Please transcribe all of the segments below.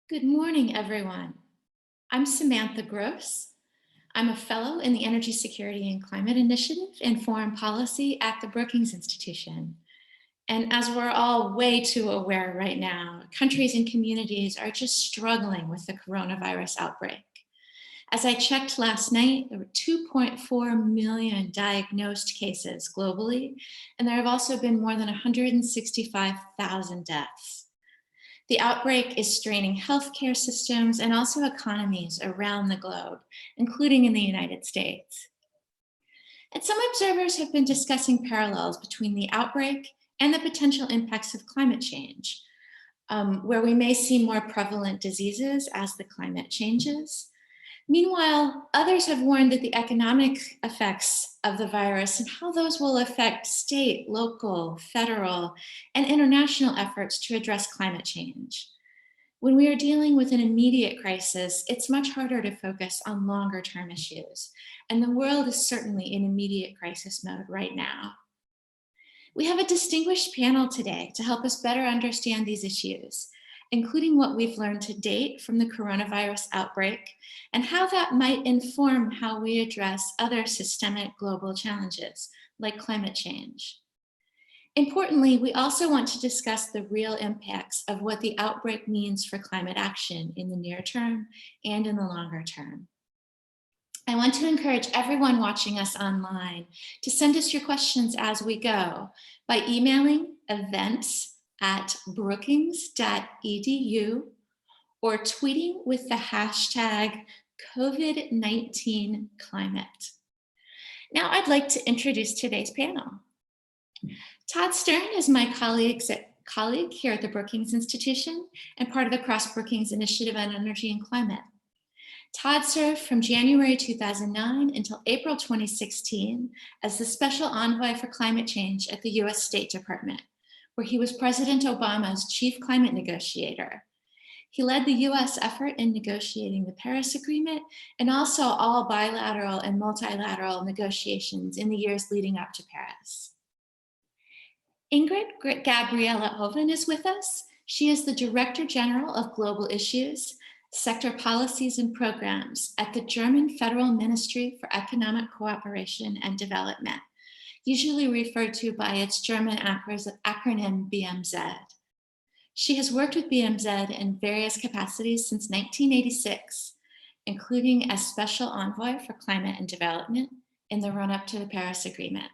Good morning, everyone. I'm Samantha Gross. I'm a fellow in the Energy Security and Climate Initiative and Foreign Policy at the Brookings Institution. And as we're all way too aware right now, countries and communities are just struggling with the coronavirus outbreak. As I checked last night, there were 2.4 million diagnosed cases globally, and there have also been more than 165,000 deaths. The outbreak is straining healthcare systems and also economies around the globe, including in the United States. And some observers have been discussing parallels between the outbreak and the potential impacts of climate change, where we may see more prevalent diseases as the climate changes. Meanwhile, others have warned that the economic effects of the virus and how those will affect state, local, federal, and international efforts to address climate change. When we are dealing with an immediate crisis, it's much harder to focus on longer term issues, and the world is certainly in immediate crisis mode right now. We have a distinguished panel today to help us better understand these issues, including what we've learned to date from the coronavirus outbreak and how that might inform how we address other systemic global challenges like climate change. Importantly, we also want to discuss the real impacts of what the outbreak means for climate action in the near term and in the longer term. I want to encourage everyone watching us online to send us your questions as we go by emailing events@brookings.edu or tweeting with the hashtag COVID-19 climate. Now I'd like to introduce today's panel. Todd Stern is my colleague here at the Brookings Institution and part of the Cross Brookings Initiative on Energy and Climate. Todd served from January 2009 until April 2016 as the Special Envoy for Climate Change at the US State Department, where he was President Obama's chief climate negotiator. He led the US effort in negotiating the Paris Agreement and also all bilateral and multilateral negotiations in the years leading up to Paris. Ingrid Gabriela Oven is with us. She is the Director General of Global Issues, Sector Policies and Programs at the German Federal Ministry for Economic Cooperation and Development, usually referred to by its German acronym BMZ. She has worked with BMZ in various capacities since 1986, including as Special Envoy for Climate and Development in the run-up to the Paris Agreement.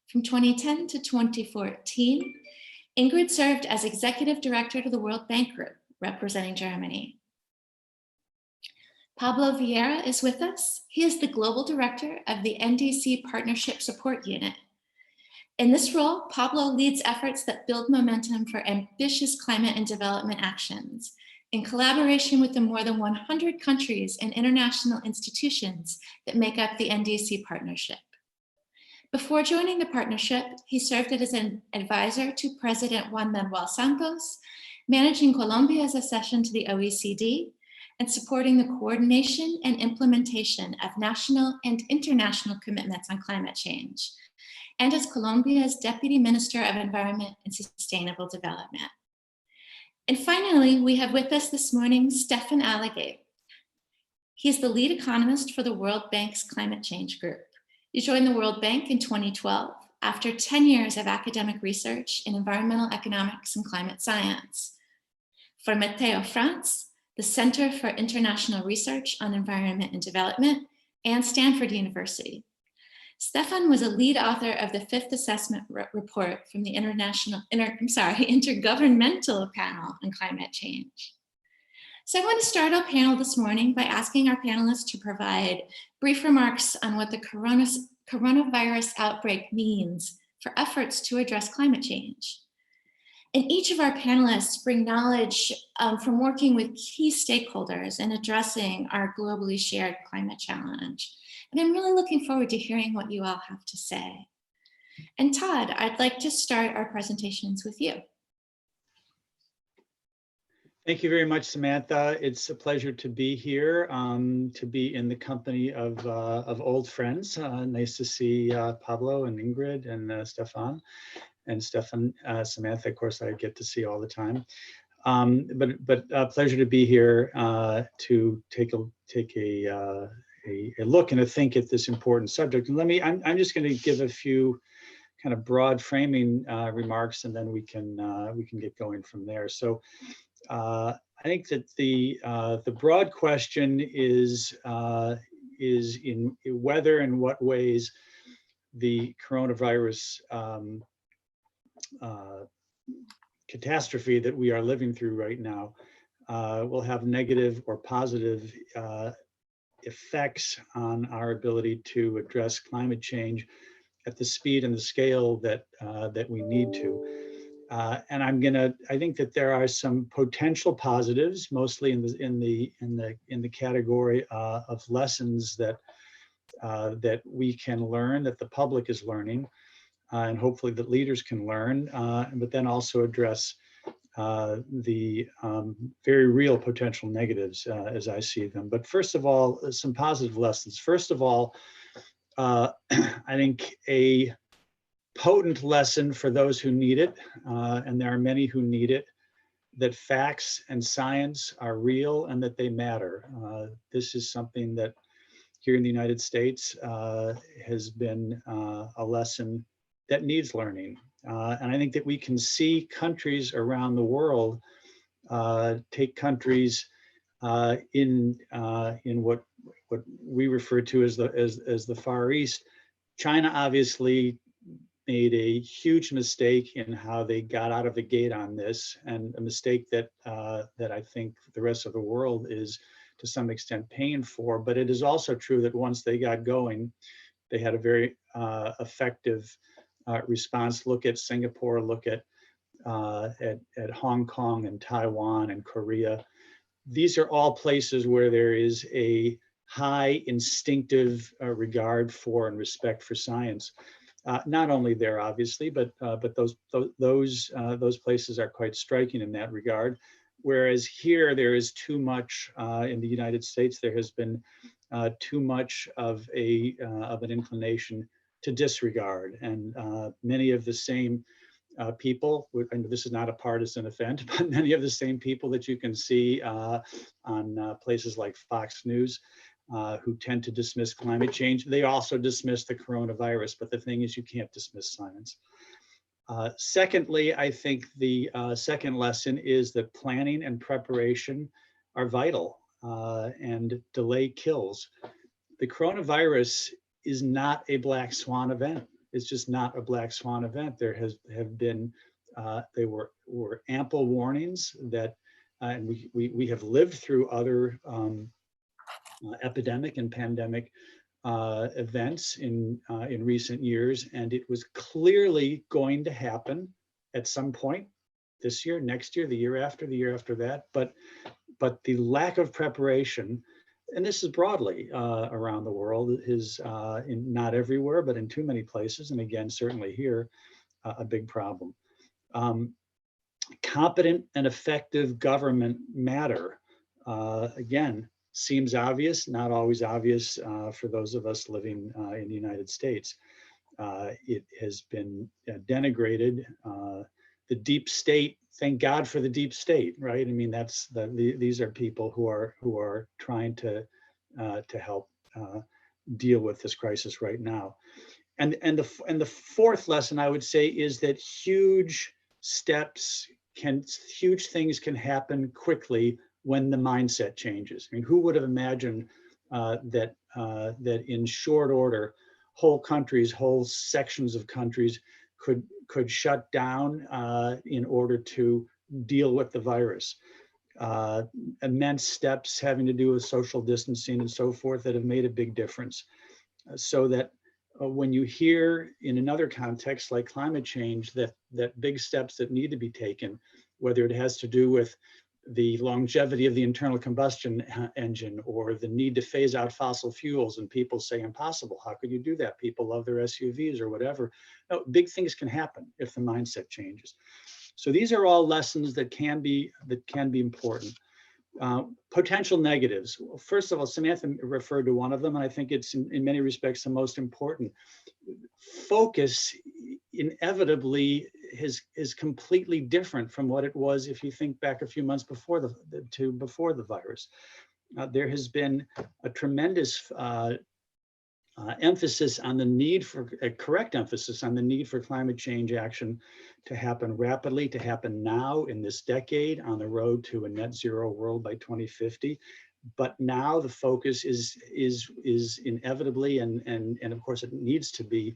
From 2010 to 2014, Ingrid served as Executive Director to the World Bank Group, representing Germany. Pablo Vieira is with us. He is the Global Director of the NDC Partnership Support Unit. In this role, Pablo leads efforts that build momentum for ambitious climate and development actions in collaboration with the more than 100 countries and international institutions that make up the NDC partnership. Before joining the partnership, he served as an advisor to President Juan Manuel Santos, managing Colombia's accession to the OECD, and supporting the coordination and implementation of national and international commitments on climate change, and as Colombia's Deputy Minister of Environment and Sustainable Development. And finally, we have with us this morning Stefan Allegate. He is the lead economist for the World Bank's Climate Change Group. He joined the World Bank in 2012 after 10 years of academic research in environmental economics and climate science. For Matteo France, the Center for International Research on Environment and Development, and Stanford University. Stefan was a lead author of the fifth assessment report from the Intergovernmental Panel on Climate Change. So I want to start our panel this morning by asking our panelists to provide brief remarks on what the coronavirus outbreak means for efforts to address climate change. And each of our panelists bring knowledge from working with key stakeholders in addressing our globally shared climate challenge. And I'm really looking forward to hearing what you all have to say. And Todd, I'd like to start our presentations with you. Thank you very much, Samantha. It's a pleasure to be here, to be in the company of old friends. Nice to see Pablo and Ingrid and Stefan. And Samantha, of course, I get to see all the time. But pleasure to be here to take a look and a think at this important subject. And I'm just going to give a few kind of broad framing remarks, and then we can get going from there. So I think that the broad question is in whether and what ways the coronavirus catastrophe that we are living through right now will have negative or positive effects on our ability to address climate change at the speed and the scale that we need to. And I think that there are some potential positives, mostly in the category of lessons that we can learn, that the public is learning, and hopefully that leaders can learn, but then also address the very real potential negatives as I see them. But first of all, some positive lessons. First of all, I think a potent lesson for those who need it, and there are many who need it, that facts and science are real and that they matter. This is something that here in the United States has been a lesson that needs learning. And I think that we can see countries around the world take countries in what we refer to as the Far East. China obviously made a huge mistake in how they got out of the gate on this, and a mistake that I think the rest of the world is to some extent paying for. But it is also true that once they got going, they had a very effective response. Look at Singapore, look at Hong Kong and Taiwan and Korea. These are all places where there is a high instinctive regard for and respect for science. Not only there, obviously, but those places are quite striking in that regard. Whereas here, there is too much in the United States. There has been too much of an inclination to disregard, and many of the same people. And this is not a partisan event, but many of the same people that you can see on places like Fox News, who tend to dismiss climate change. They also dismiss the coronavirus, but the thing is, you can't dismiss science. Secondly, I think the second lesson is that planning and preparation are vital, and delay kills. The coronavirus is not a black swan event. It's just not a black swan event. There have been, they were ample warnings that, and we have lived through other epidemic and pandemic events in recent years, and it was clearly going to happen at some point this year, next year, the year after that. But the lack of preparation, and this is broadly around the world, is not everywhere, but in too many places, and again, certainly here, a big problem. Competent and effective government matter. Again, seems obvious, not always obvious for those of us living in the United States. It has been denigrated. The deep state, thank God for the deep state, right? I mean, these are people who are trying to help deal with this crisis right now. And the fourth lesson I would say is that huge things can happen quickly when the mindset changes. I mean, who would have imagined that in short order, whole countries, whole sections of countries could shut down in order to deal with the virus. Immense steps having to do with social distancing and so forth that have made a big difference. So that when you hear in another context like climate change that big steps that need to be taken, whether it has to do with the longevity of the internal combustion engine or the need to phase out fossil fuels, and people say impossible, how could you do that? People love their SUVs or whatever. No, big things can happen if the mindset changes. So these are all lessons that can be important. Potential negatives. Well, first of all, Samantha referred to one of them, and I think it's in many respects the most important. Focus inevitably is completely different from what it was if you think back a few months before the virus. There has been a tremendous emphasis on the need for a correct emphasis on the need for climate change action to happen rapidly, to happen now in this decade on the road to a net zero world by 2050. But now the focus is inevitably and of course it needs to be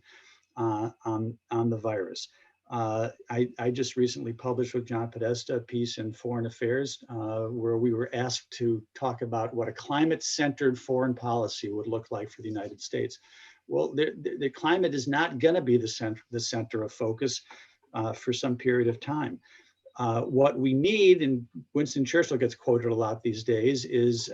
on the virus. I just recently published with John Podesta a piece in Foreign Affairs where we were asked to talk about what a climate-centered foreign policy would look like for the United States. Well, the climate is not going to be the center of focus for some period of time. What we need, and Winston Churchill gets quoted a lot these days, is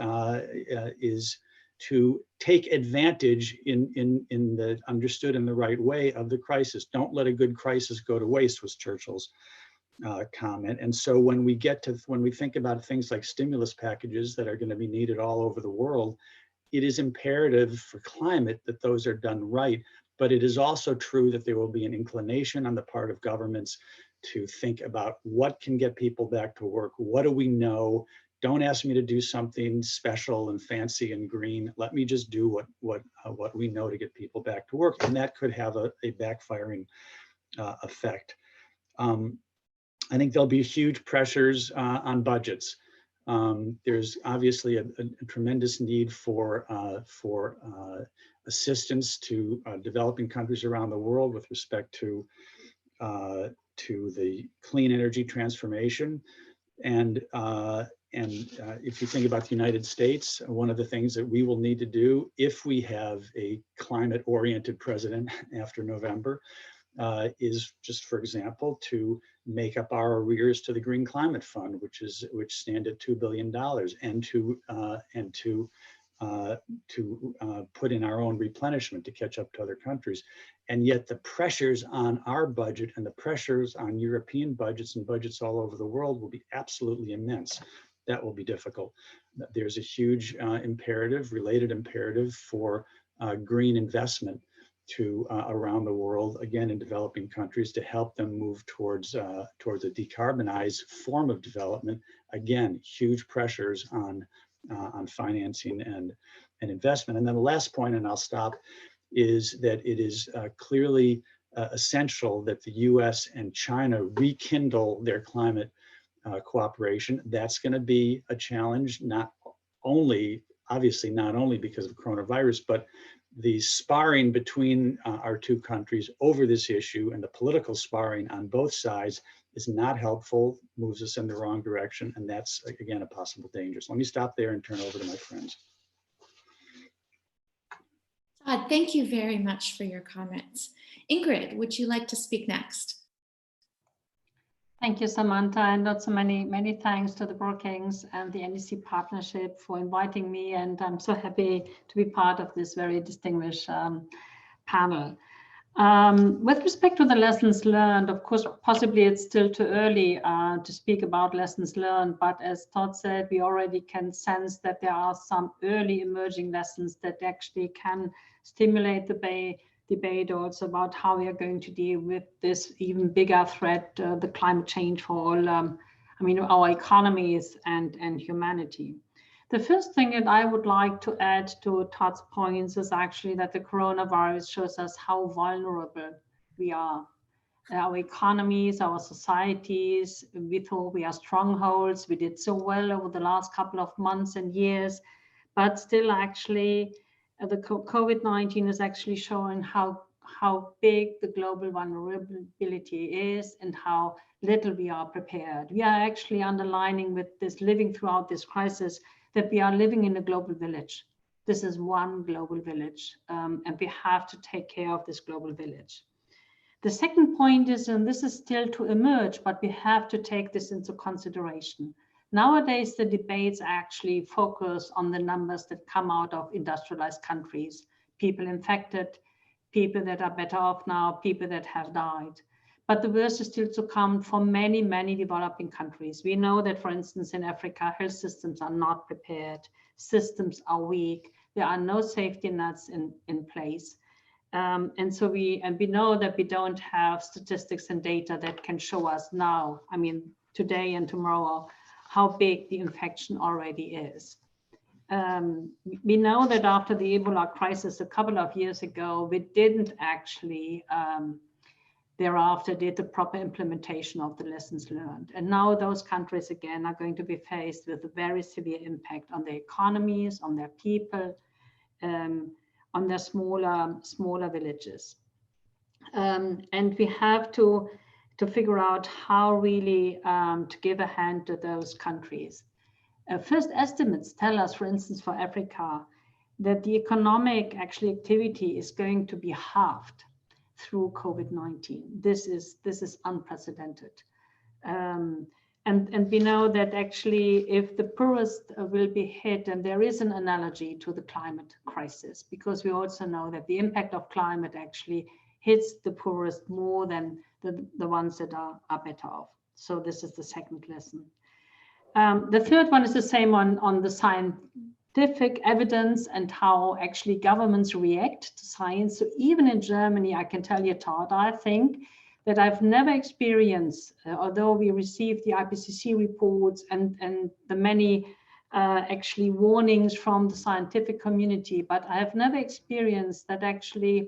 to take advantage in the understood in the right way of the crisis. Don't let a good crisis go to waste was Churchill's comment. And so when we think about things like stimulus packages that are going to be needed all over the world, it is imperative for climate that those are done right. But it is also true that there will be an inclination on the part of governments to think about what can get people back to work. What do we know? Don't ask me to do something special and fancy and green. Let me just do what we know to get people back to work, and that could have a backfiring effect. I think there'll be huge pressures on budgets. There's obviously a tremendous need for assistance to developing countries around the world with respect to the clean energy transformation. And if you think about the United States, one of the things that we will need to do if we have a climate-oriented president after November is just, for example, to make up our arrears to the Green Climate Fund, which stand at $2 billion, and to put in our own replenishment to catch up to other countries. And yet the pressures on our budget and the pressures on European budgets and budgets all over the world will be absolutely immense. That will be difficult. There's a huge related imperative for green investment around the world, again in developing countries, to help them move towards a decarbonized form of development. Again, huge pressures on financing and investment. And then the last point, and I'll stop, is that it is clearly essential that the U.S. and China rekindle their climate cooperation. That's going to be a challenge, obviously not only because of coronavirus, but the sparring between our two countries over this issue and the political sparring on both sides is not helpful, moves us in the wrong direction, and that's, again, a possible danger. So let me stop there and turn over to my friends. Todd, thank you very much for your comments. Ingrid, would you like to speak next? Thank you, Samantha, and not so many thanks to the Brookings and the NEC partnership for inviting me, and I'm so happy to be part of this very distinguished panel. With respect to the lessons learned, of course, possibly it's still too early to speak about lessons learned, but as Todd said, we already can sense that there are some early emerging lessons that actually can stimulate the debate also about how we are going to deal with this even bigger threat, the climate change for all, our economies and humanity. The first thing that I would like to add to Todd's points is actually that the coronavirus shows us how vulnerable we are. Our economies, our societies, we thought we are strongholds. We did so well over the last couple of months and years, but still actually the COVID-19 is actually showing how big the global vulnerability is and how little we are prepared. We are actually underlining with this living throughout this crisis that we are living in a global village. This is one global village, and we have to take care of this global village. The second point is, and this is still to emerge, but we have to take this into consideration. Nowadays, the debates actually focus on the numbers that come out of industrialized countries, people infected, people that are better off now, people that have died. But the worst is still to come for many, many developing countries. We know that, for instance, in Africa, health systems are not prepared, systems are weak, there are no safety nets in place. And so we know that we don't have statistics and data that can show us now, I mean, today and tomorrow, how big the infection already is. We know that after the Ebola crisis a couple of years ago, we didn't actually thereafter did the proper implementation of the lessons learned. And now those countries again are going to be faced with a very severe impact on their economies, on their people, on their smaller villages. And we have to figure out how really to give a hand to those countries. First estimates tell us, for instance, for Africa, that the economic activity is going to be halved through COVID-19. This is unprecedented. And we know that actually if the poorest will be hit, and there is an analogy to the climate crisis, because we also know that the impact of climate actually hits the poorest more than the ones that are better off. So this is the second lesson. The third one is the same on the scientific evidence and how actually governments react to science. So even in Germany, I can tell you, Todd, I think that I've never experienced, although we received the IPCC reports and the many actually warnings from the scientific community, but I have never experienced that actually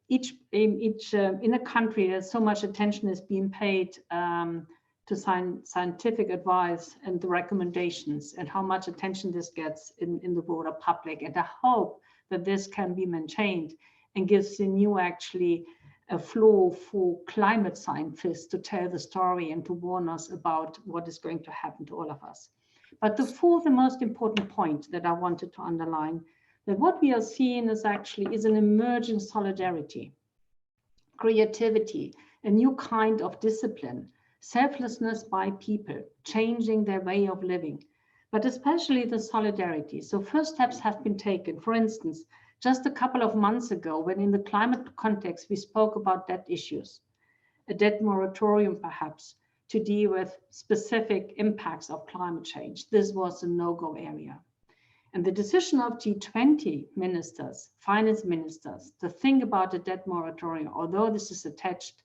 in a country that so much attention is being paid to scientific advice and the recommendations, and how much attention this gets in the broader public. And I hope that this can be maintained and gives a new actually a flow for climate scientists to tell the story and to warn us about what is going to happen to all of us. But the fourth and most important point that I wanted to underline, that what we are seeing is an emerging solidarity, creativity, a new kind of discipline, selflessness by people, changing their way of living, but especially the solidarity. So first steps have been taken. For instance, just a couple of months ago, when in the climate context, we spoke about debt issues, a debt moratorium perhaps, to deal with specific impacts of climate change. This was a no-go area. And the decision of G20 ministers, finance ministers, to think about a debt moratorium, although this is attached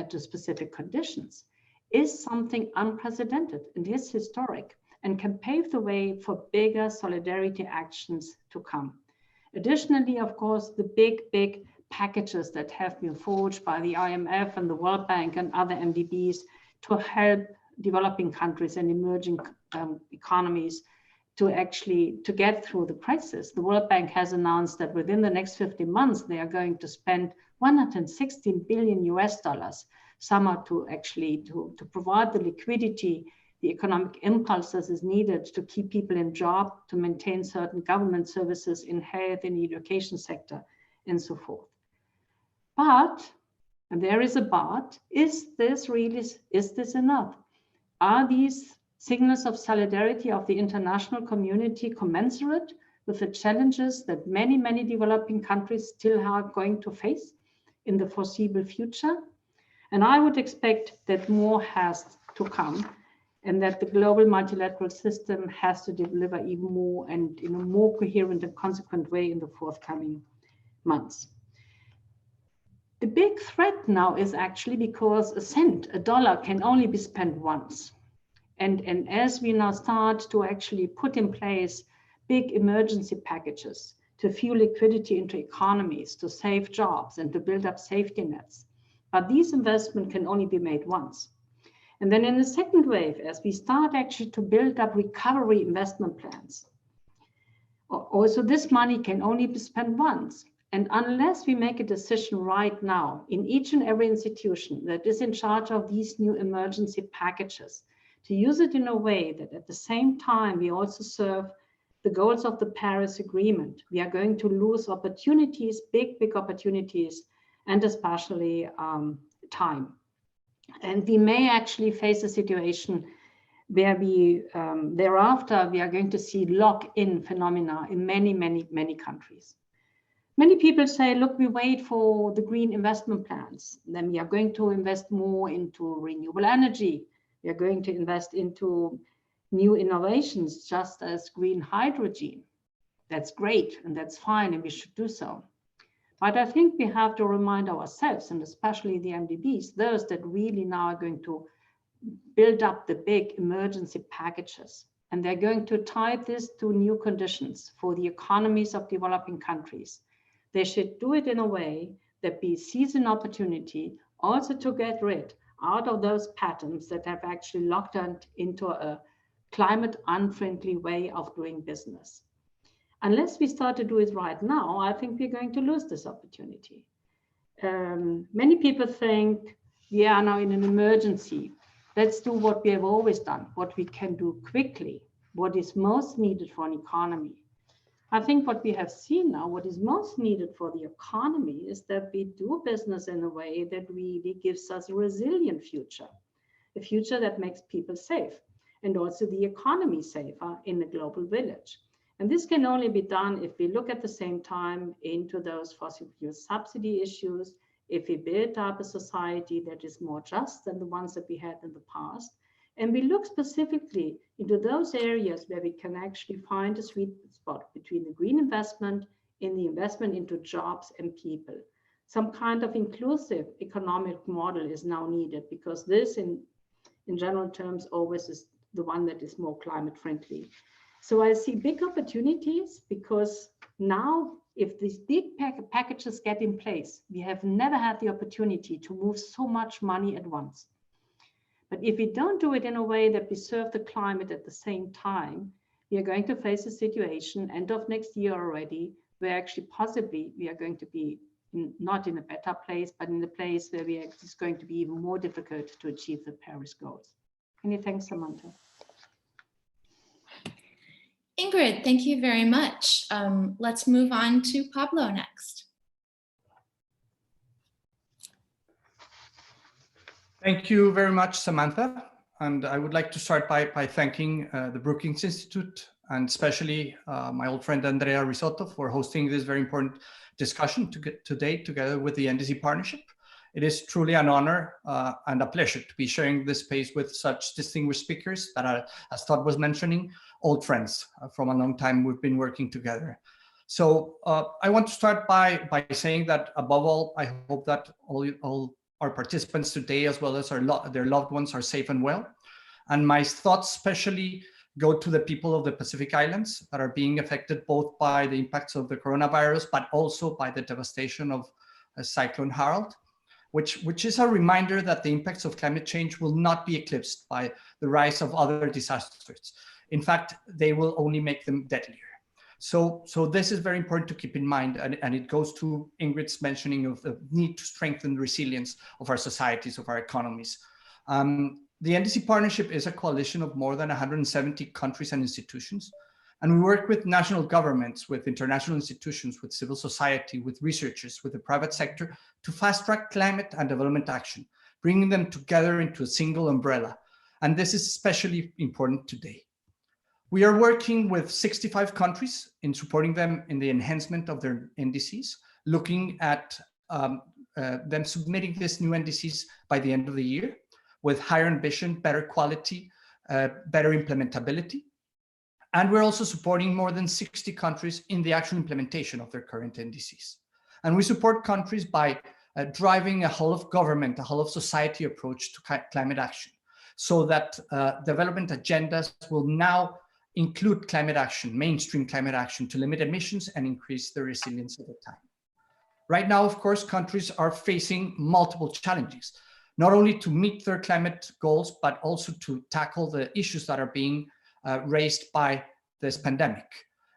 to specific conditions, is something unprecedented and is historic and can pave the way for bigger solidarity actions to come. Additionally, of course, the big packages that have been forged by the IMF and the World Bank and other MDBs to help developing countries and emerging economies to get through the crisis. The World Bank has announced that within the next 15 months, they are going to spend $116 billion US, somehow to provide the liquidity, the economic impulses is needed to keep people in job, to maintain certain government services in health and education sector, and so forth. But, and there is a but, is this enough? Are these signals of solidarity of the international community commensurate with the challenges that many developing countries still are going to face in the foreseeable future? And I would expect that more has to come, and that the global multilateral system has to deliver even more and in a more coherent and consequent way in the forthcoming months. The big threat now is actually because a dollar can only be spent once. And as we now start to actually put in place big emergency packages to fuel liquidity into economies, to save jobs and to build up safety nets, but these investments can only be made once. And then in the second wave, as we start actually to build up recovery investment plans, also this money can only be spent once. And unless we make a decision right now in each and every institution that is in charge of these new emergency packages, to use it in a way that at the same time we also serve the goals of the Paris Agreement, we are going to lose opportunities, big opportunities, and especially time. And we may actually face a situation where thereafter we are going to see lock-in phenomena in many countries. Many people say, look, we wait for the green investment plans. Then we are going to invest more into renewable energy. We are going to invest into new innovations, just as green hydrogen. That's great and that's fine, and we should do so. But I think we have to remind ourselves, and especially the MDBs, those that really now are going to build up the big emergency packages, and they're going to tie this to new conditions for the economies of developing countries. They should do it in a way that we seize an opportunity also to get rid out of those patterns that have actually locked into a climate unfriendly way of doing business. Unless we start to do it right now, I think we're going to lose this opportunity. Many people think we are now in an emergency. Let's do what we have always done, what we can do quickly, what is most needed for an economy. I think what we have seen now, what is most needed for the economy is that we do business in a way that really gives us a resilient future, a future that makes people safe and also the economy safer in the global village. And this can only be done if we look at the same time into those fossil fuel subsidy issues, if we build up a society that is more just than the ones that we had in the past, and we look specifically into those areas where we can actually find a sweet spot between the green investment and the investment into jobs and people. Some kind of inclusive economic model is now needed, because this in general terms always is the one that is more climate friendly. So I see big opportunities, because now if these big packages get in place, we have never had the opportunity to move so much money at once. But if we don't do it in a way that we serve the climate at the same time, we are going to face a situation end of next year already, where actually possibly we are going to be not in a better place, but in a place where it's going to be even more difficult to achieve the Paris goals. Many thanks, Samantha. Ingrid, thank you very much. Let's move on to Pablo next. Thank you very much, Samantha. And I would like to start by thanking the Brookings Institute, and especially my old friend Andrea Risotto, for hosting this very important discussion today together with the NDC Partnership. It is truly an honor and a pleasure to be sharing this space with such distinguished speakers that are, as Todd was mentioning, old friends from a long time. We've been working together. So I want to start by saying that above all, I hope that all our participants today, as well as their loved ones, are safe and well. And my thoughts especially go to the people of the Pacific Islands that are being affected both by the impacts of the coronavirus, but also by the devastation of Cyclone Harold, which is a reminder that the impacts of climate change will not be eclipsed by the rise of other disasters. In fact, they will only make them deadlier. So this is very important to keep in mind, and it goes to Ingrid's mentioning of the need to strengthen the resilience of our societies, of our economies. The NDC Partnership is a coalition of more than 170 countries and institutions, and we work with national governments, with international institutions, with civil society, with researchers, with the private sector to fast-track climate and development action, bringing them together into a single umbrella. And this is especially important today. We are working with 65 countries in supporting them in the enhancement of their NDCs, looking at them submitting these new NDCs by the end of the year with higher ambition, better quality, better implementability. And we're also supporting more than 60 countries in the actual implementation of their current NDCs. And we support countries by driving a whole of government, a whole of society approach to climate action, so that development agendas will now include climate action, mainstream climate action, to limit emissions and increase the resilience over time. Right now, of course, countries are facing multiple challenges, not only to meet their climate goals, but also to tackle the issues that are being raised by this pandemic.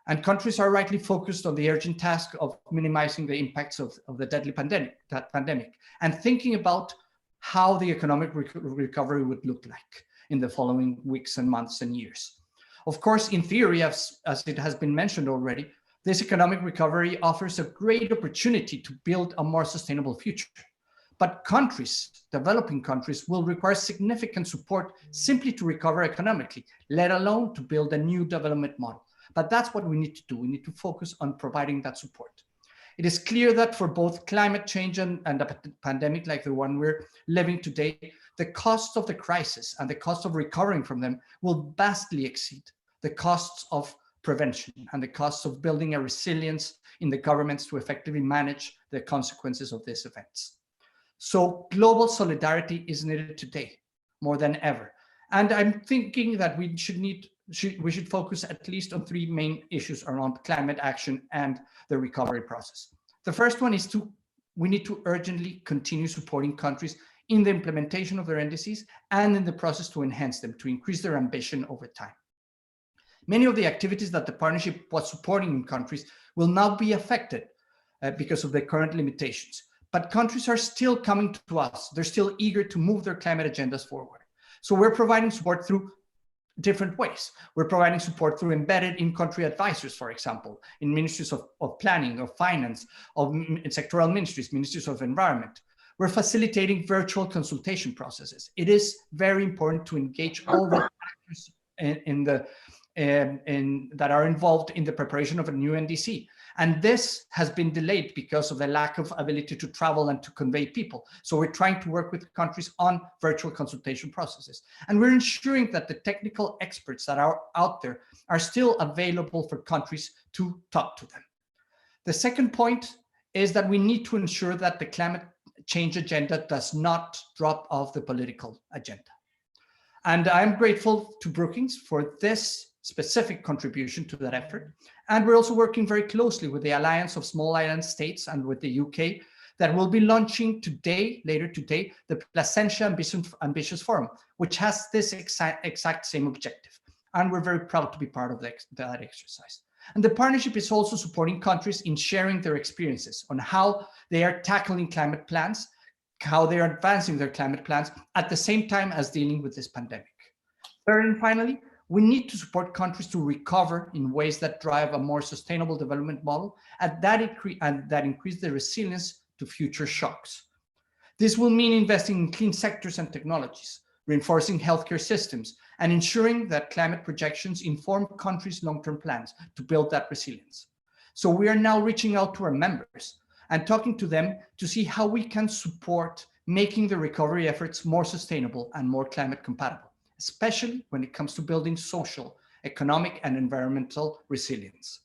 And countries are rightly focused on the urgent task of minimizing the impacts of the deadly pandemic, and thinking about how the economic recovery would look like in the following weeks and months and years. Of course, in theory, as it has been mentioned already, this economic recovery offers a great opportunity to build a more sustainable future. But countries, developing countries, will require significant support simply to recover economically, let alone to build a new development model. But that's what we need to do. We need to focus on providing that support. It is clear that for both climate change and a pandemic like the one we're living today, the cost of the crisis and the cost of recovering from them will vastly exceed the costs of prevention and the costs of building a resilience in the governments to effectively manage the consequences of these events. So global solidarity is needed today more than ever. And I'm thinking that we should focus at least on three main issues around climate action and the recovery process. The first one is we need to urgently continue supporting countries in the implementation of their NDCs and in the process to enhance them, to increase their ambition over time. Many of the activities that the partnership was supporting in countries will now be affected because of the current limitations. But countries are still coming to us. They're still eager to move their climate agendas forward. So we're providing support through different ways. We're providing support through embedded in-country advisors, for example, in ministries of planning, of finance, of sectoral ministries, ministries of environment. We're facilitating virtual consultation processes. It is very important to engage all the actors that are involved in the preparation of a new NDC. And this has been delayed because of the lack of ability to travel and to convey people. So we're trying to work with countries on virtual consultation processes. And we're ensuring that the technical experts that are out there are still available for countries to talk to them. The second point is that we need to ensure that the climate change agenda does not drop off the political agenda. And I'm grateful to Brookings for this specific contribution to that effort. And we're also working very closely with the Alliance of Small Island States and with the UK that will be launching later today, the Placentia Ambitious Forum, which has this exact same objective. And we're very proud to be part of that exercise. And the partnership is also supporting countries in sharing their experiences on how they are tackling climate plans, how they are advancing their climate plans at the same time as dealing with this pandemic. Third and finally, we need to support countries to recover in ways that drive a more sustainable development model and that increase the resilience to future shocks. This will mean investing in clean sectors and technologies, reinforcing healthcare systems, and ensuring that climate projections inform countries' long-term plans to build that resilience. So we are now reaching out to our members and talking to them to see how we can support making the recovery efforts more sustainable and more climate compatible, especially when it comes to building social, economic, and environmental resilience.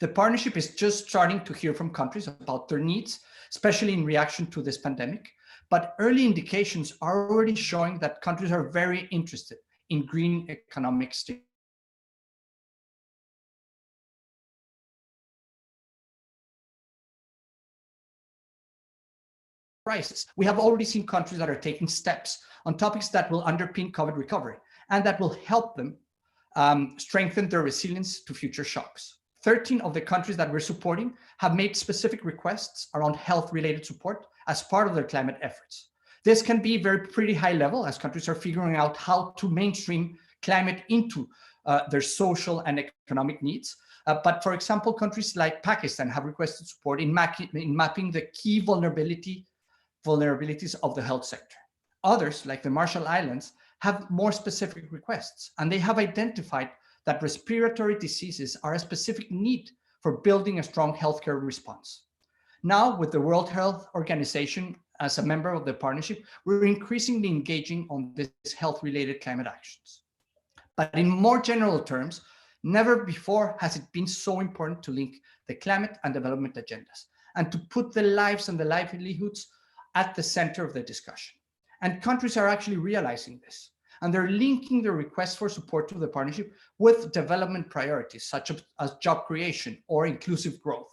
The partnership is just starting to hear from countries about their needs, especially in reaction to this pandemic, but early indications are already showing that countries are very interested in green economic stimulus. We have already seen countries that are taking steps on topics that will underpin COVID recovery and that will help them strengthen their resilience to future shocks. 13 of the countries that we're supporting have made specific requests around health-related support as part of their climate efforts. This can be pretty high level as countries are figuring out how to mainstream climate into their social and economic needs. But for example, countries like Pakistan have requested support in mapping the key vulnerabilities of the health sector. Others, like the Marshall Islands, have more specific requests, and they have identified that respiratory diseases are a specific need for building a strong healthcare response. Now, with the World Health Organization as a member of the partnership, we're increasingly engaging on these health-related climate actions. But in more general terms, never before has it been so important to link the climate and development agendas and to put the lives and the livelihoods at the center of the discussion. And countries are actually realizing this, and they're linking their requests for support to the partnership with development priorities, such as job creation or inclusive growth.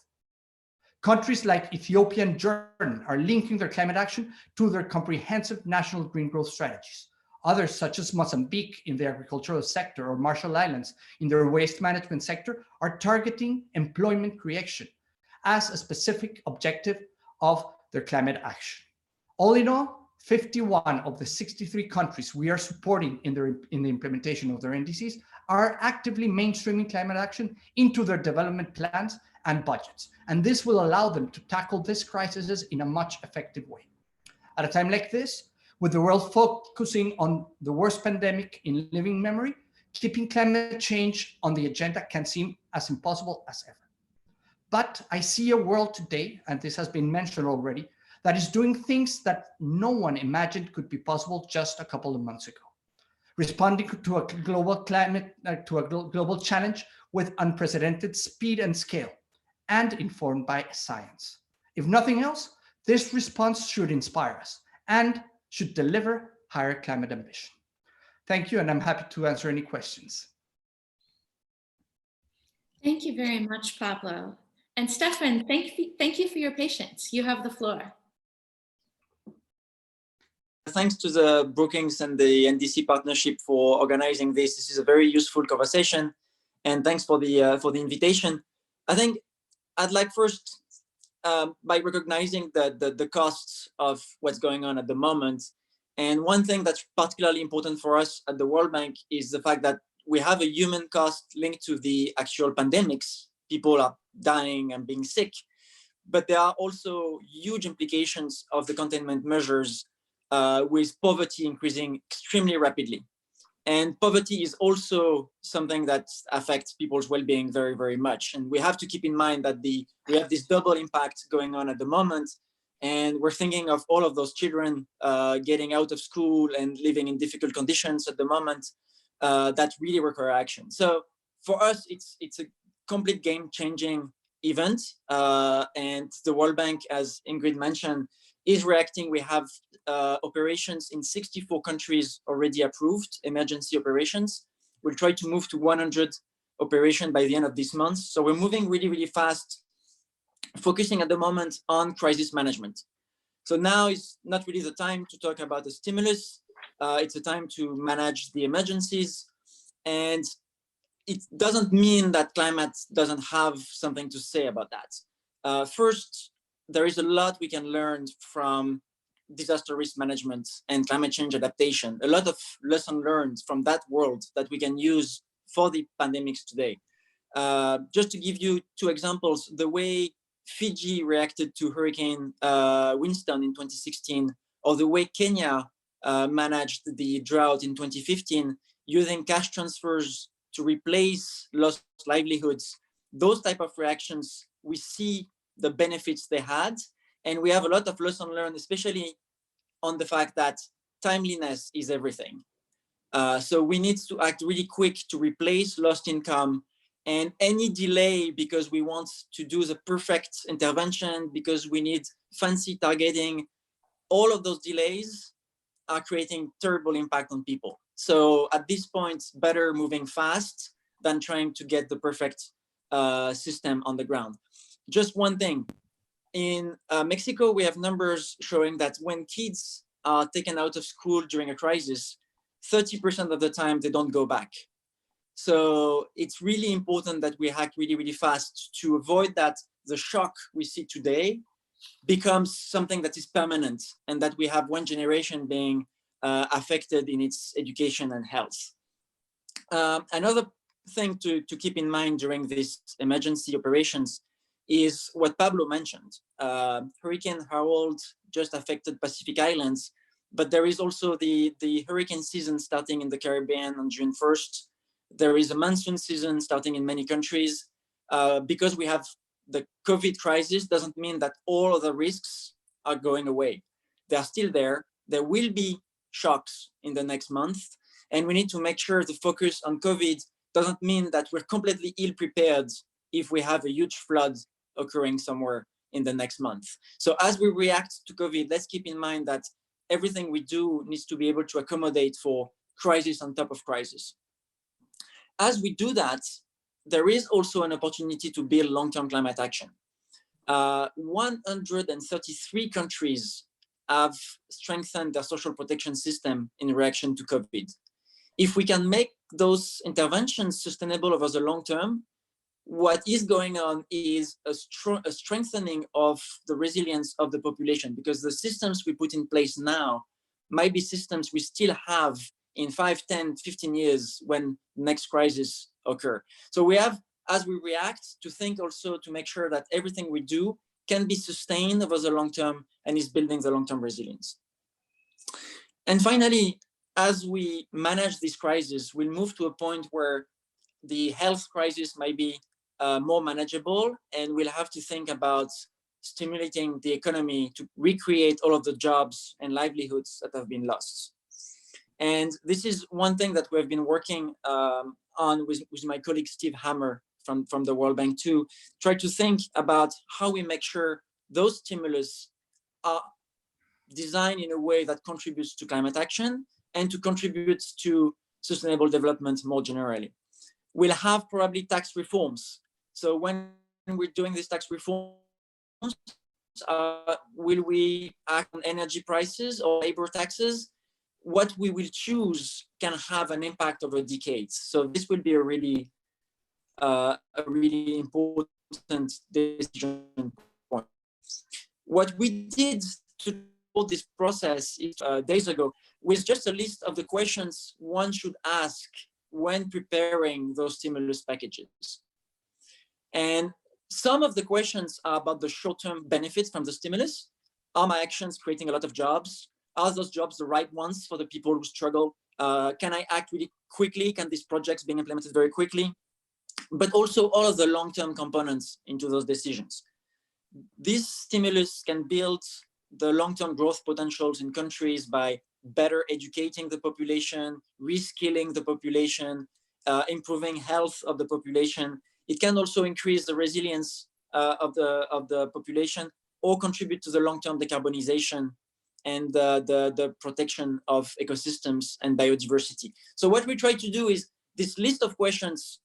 Countries like Ethiopia and Jordan are linking their climate action to their comprehensive national green growth strategies. Others, such as Mozambique in the agricultural sector or Marshall Islands in their waste management sector, are targeting employment creation as a specific objective of their climate action. All in all, 51 of the 63 countries we are supporting in the implementation of their NDCs are actively mainstreaming climate action into their development plans and budgets. And this will allow them to tackle these crises in a much effective way. At a time like this, with the world focusing on the worst pandemic in living memory, keeping climate change on the agenda can seem as impossible as ever. but I see a world today, and this has been mentioned already, that is doing things that no one imagined could be possible just a couple of months ago. Responding to a global global challenge with unprecedented speed and scale, and informed by science. If nothing else, this response should inspire us and should deliver higher climate ambition. Thank you, and I'm happy to answer any questions. Thank you very much, Pablo. And Stefan, thank you for your patience. You have the floor. Thanks to the Brookings and the NDC partnership for organizing this. This is a very useful conversation, and thanks for the invitation. I think I'd like first, by recognizing the costs of what's going on at the moment. And one thing that's particularly important for us at the World Bank is the fact that we have a human cost linked to the actual pandemics. People are dying and being sick, but there are also huge implications of the containment measures with poverty increasing extremely rapidly. And poverty is also something that affects people's well-being very, very much. And we have to keep in mind that we have this double impact going on at the moment. And we're thinking of all of those children getting out of school and living in difficult conditions at the moment that really require action. So for us, it's a complete game-changing event. And the World Bank, as Ingrid mentioned, is reacting. We have operations in 64 countries already approved, emergency operations. We'll try to move to 100 operations by the end of this month. So we're moving really, really fast, focusing at the moment on crisis management. So now is not really the time to talk about the stimulus. It's a time to manage the emergencies. And it doesn't mean that climate doesn't have something to say about that. First, there is a lot we can learn from disaster risk management and climate change adaptation. A lot of lessons learned from that world that we can use for the pandemics today. Just to give you two examples, the way Fiji reacted to Hurricane Winston in 2016, or the way Kenya managed the drought in 2015, using cash transfers to replace lost livelihoods. Those type of reactions, we see the benefits they had, and we have a lot of lessons learned, especially on the fact that timeliness is everything. So we need to act really quick to replace lost income, and any delay because we want to do the perfect intervention, because we need fancy targeting, all of those delays are creating terrible impact on people. So at this point, better moving fast than trying to get the perfect system on the ground. Just one thing, in Mexico, we have numbers showing that when kids are taken out of school during a crisis, 30% of the time they don't go back. So it's really important that we act really, really fast to avoid that the shock we see today becomes something that is permanent, and that we have one generation being affected in its education and health. Another thing to keep in mind during these emergency operations is what Pablo mentioned. Hurricane Harold just affected Pacific Islands, but there is also the hurricane season starting in the Caribbean on June 1st. There is a monsoon season starting in many countries. Because we have the COVID crisis doesn't mean that all of the risks are going away. They are still there. There will be shocks in the next month, and we need to make sure the focus on COVID doesn't mean that we're completely ill-prepared if we have a huge flood occurring somewhere in the next month. So as we react to COVID, let's keep in mind that everything we do needs to be able to accommodate for crisis on top of crisis. As we do that, there is also an opportunity to build long-term climate action. 133 countries have strengthened their social protection system in reaction to COVID. If we can make those interventions sustainable over the long term, what is going on is a strengthening of the resilience of the population, because the systems we put in place now might be systems we still have in 5, 10, 15 years when next crisis occur. So we have, as we react, to think also to make sure that everything we do can be sustained over the long term and is building the long-term resilience. And finally, as we manage this crisis, we'll move to a point where the health crisis might be more manageable, and we'll have to think about stimulating the economy to recreate all of the jobs and livelihoods that have been lost. And this is one thing that we've been working on with my colleague Steve Hammer from the World Bank to try to think about how we make sure those stimulus are designed in a way that contributes to climate action and to contribute to sustainable development more generally. We'll have probably tax reforms. So when we're doing these tax reforms, will we act on energy prices or labor taxes? What we will choose can have an impact over decades. So this will be a really important decision point. What we did to hold this process days ago was just a list of the questions one should ask when preparing those stimulus packages. And some of the questions are about the short-term benefits from the stimulus. Are my actions creating a lot of jobs? Are those jobs the right ones for the people who struggle? Can I act really quickly? Can these projects be implemented very quickly? But also all of the long-term components into those decisions. This stimulus can build the long-term growth potentials in countries by better educating the population, reskilling the population, improving health of the population. It can also increase the resilience of the population or contribute to the long-term decarbonization and the protection of ecosystems and biodiversity. So what we try to do is this list of questions,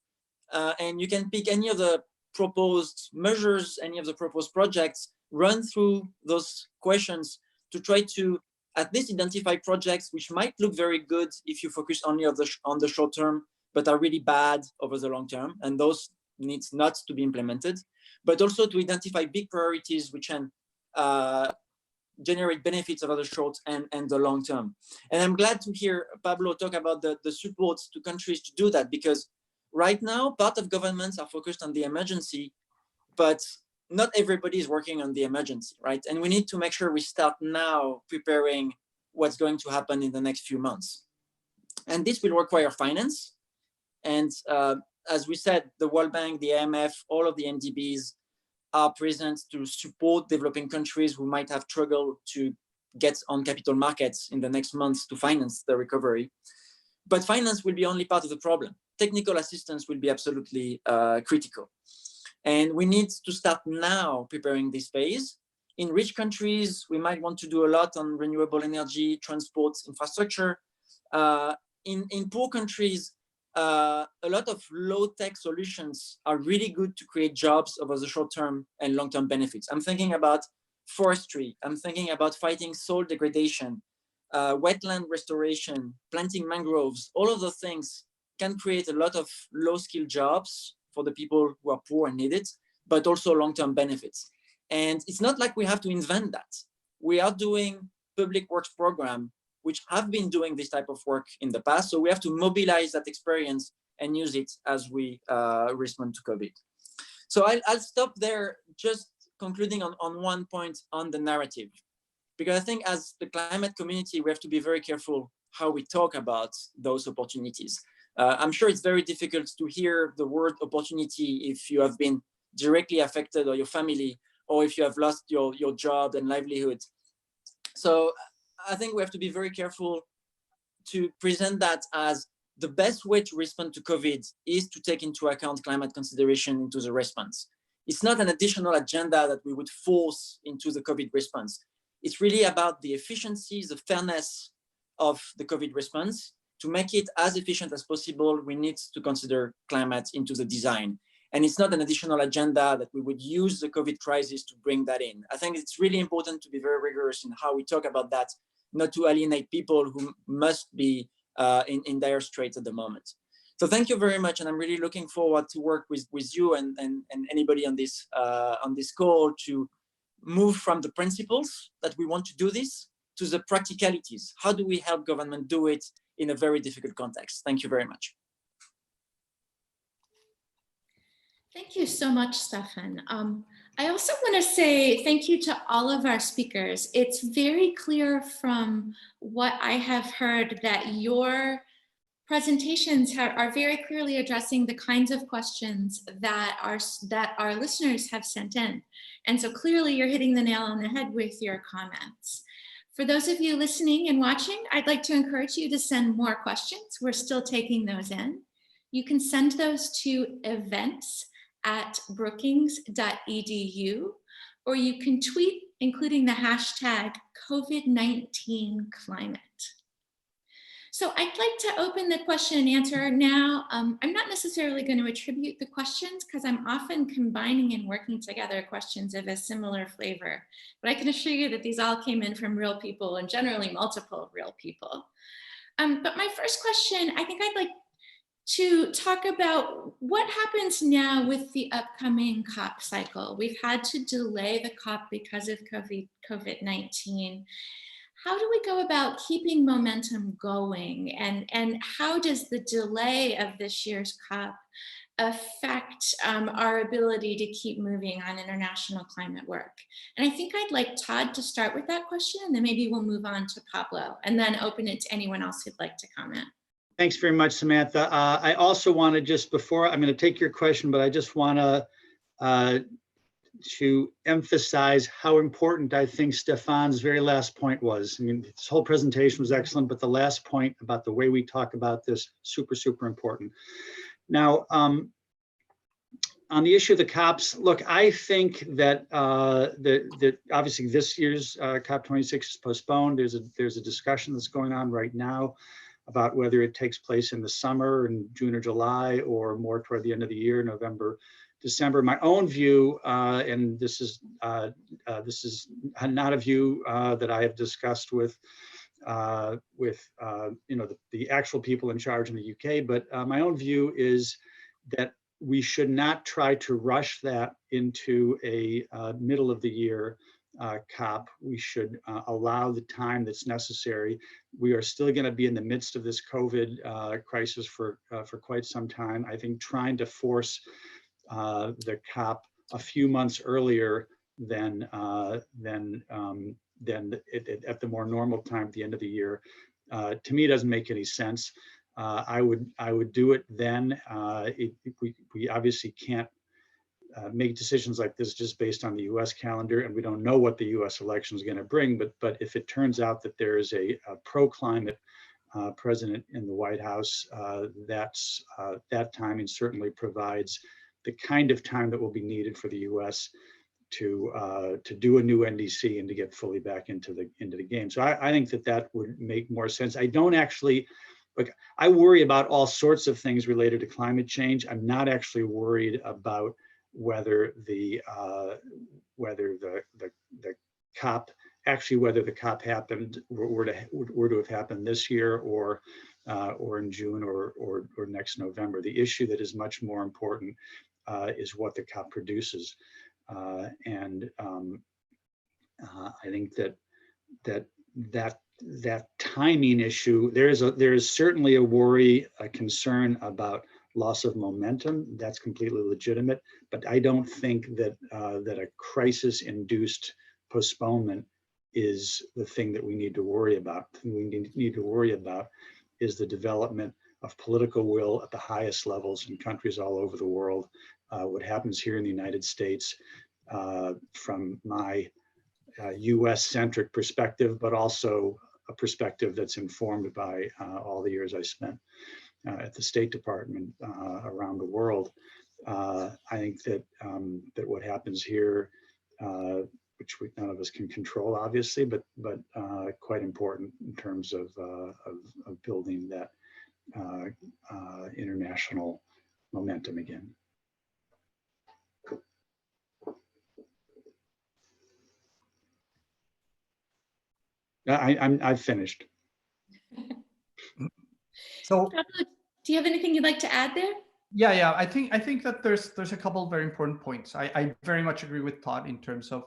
and you can pick any of the proposed measures, any of the proposed projects, run through those questions to try to at least identify projects which might look very good if you focus only on the short term, but are really bad over the long term, and those needs not to be implemented, but also to identify big priorities which can generate benefits over the short and the long term. And I'm glad to hear Pablo talk about the support to countries to do that, because right now, part of governments are focused on the emergency, but not everybody is working on the emergency, right? And we need to make sure we start now preparing what's going to happen in the next few months. And this will require finance. And as we said, the World Bank, the IMF, all of the MDBs are present to support developing countries who might have struggled to get on capital markets in the next months to finance the recovery. But finance will be only part of the problem. Technical assistance will be absolutely critical. And we need to start now preparing this phase. In rich countries, we might want to do a lot on renewable energy, transport, infrastructure. In poor countries, a lot of low-tech solutions are really good to create jobs over the short-term and long-term benefits. I'm thinking about forestry. I'm thinking about fighting soil degradation, wetland restoration, planting mangroves. All of those things can create a lot of low-skill jobs for the people who are poor and need it, but also long-term benefits. And it's not like we have to invent that. We are doing public works program, which have been doing this type of work in the past. So we have to mobilize that experience and use it as we respond to COVID. So I'll stop there, just concluding on one point on the narrative, because I think as the climate community, we have to be very careful how we talk about those opportunities. I'm sure it's very difficult to hear the word opportunity if you have been directly affected, or your family, or if you have lost your job and livelihood. So I think we have to be very careful to present that as the best way to respond to COVID is to take into account climate consideration into the response. It's not an additional agenda that we would force into the COVID response. It's really about the efficiency, the fairness of the COVID response. To make it as efficient as possible, we need to consider climate into the design. And it's not an additional agenda that we would use the COVID crisis to bring that in. I think it's really important to be very rigorous in how we talk about that, not to alienate people who must be in dire straits at the moment. So thank you very much. And I'm really looking forward to work with you and anybody on this call to move from the principles that we want to do this to the practicalities. How do we help government do it in a very difficult context? Thank you very much. Thank you so much, Stefan. I also want to say thank you to all of our speakers. It's very clear from what I have heard that your presentations are very clearly addressing the kinds of questions that our listeners have sent in. And so clearly you're hitting the nail on the head with your comments. For those of you listening and watching, I'd like to encourage you to send more questions. We're still taking those in. You can send those to events@brookings.edu, or you can tweet including the hashtag COVID-19 climate. So I'd like to open the question and answer now. I'm not necessarily going to attribute the questions because I'm often combining and working together questions of a similar flavor. But I can assure you that these all came in from real people and generally multiple real people. But my first question, I think I'd like to talk about what happens now with the upcoming COP cycle. We've had to delay the COP because of COVID-19. How do we go about keeping momentum going? And how does the delay of this year's COP affect our ability to keep moving on international climate work? And I think I'd like Todd to start with that question, and then maybe we'll move on to Pablo, and then open it to anyone else who'd like to comment. Thanks very much, Samantha. I also want to just before, I'm going to take your question, but I just want to emphasize how important I think Stefan's very last point was. I mean, this whole presentation was excellent, but the last point about the way we talk about this, super, super important. Now, on the issue of the COPs, look, I think that that obviously this year's COP26 is postponed. There's a discussion that's going on right now about whether it takes place in the summer in June or July or more toward the end of the year, November, December. My own view, and this is not a view that I have discussed with the actual people in charge in the UK, but my own view is that we should not try to rush that into a middle of the year COP. We should allow the time that's necessary. We are still going to be in the midst of this COVID crisis for quite some time. I think trying to force the COP a few months earlier than at the more normal time at the end of the year, to me doesn't make any sense. I would do it then. We obviously can't make decisions like this just based on the U.S. calendar, and we don't know what the U.S. election is going to bring. But if it turns out that there is a pro-climate president in the White House, that timing certainly provides the kind of time that will be needed for the U.S. to do a new NDC and to get fully back into the game. So I think that would make more sense. I don't actually. Like, I worry about all sorts of things related to climate change. I'm not actually worried about whether the COP happened were to have happened this year or in June or next November. The issue that is much more important is what the COP produces, and I think that timing issue, there is certainly a worry, a concern about loss of momentum. That's completely legitimate, but I don't think that a crisis-induced postponement is the thing that we need to worry about. The thing we need to worry about is the development of political will at the highest levels in countries all over the world. What happens here in the United States, from my US-centric perspective, but also a perspective that's informed by all the years I spent at the State Department around the world. I think that what happens here, which none of us can control, obviously, but quite important in terms of building that international momentum again. I've finished. So, do you have anything you'd like to add there? Yeah. I think that there's a couple of very important points. I very much agree with Todd in terms of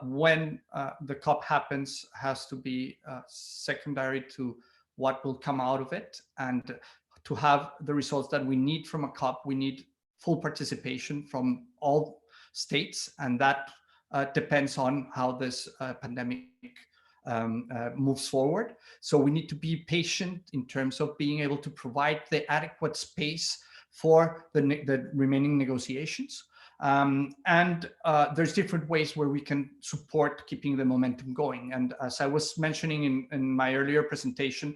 when the COP happens has to be secondary to what will come out of it, and to have the results that we need from a COP, we need full participation from all states, and that depends on how this pandemic moves forward. So we need to be patient in terms of being able to provide the adequate space for the remaining negotiations. And there's different ways where we can support keeping the momentum going. And as I was mentioning in my earlier presentation,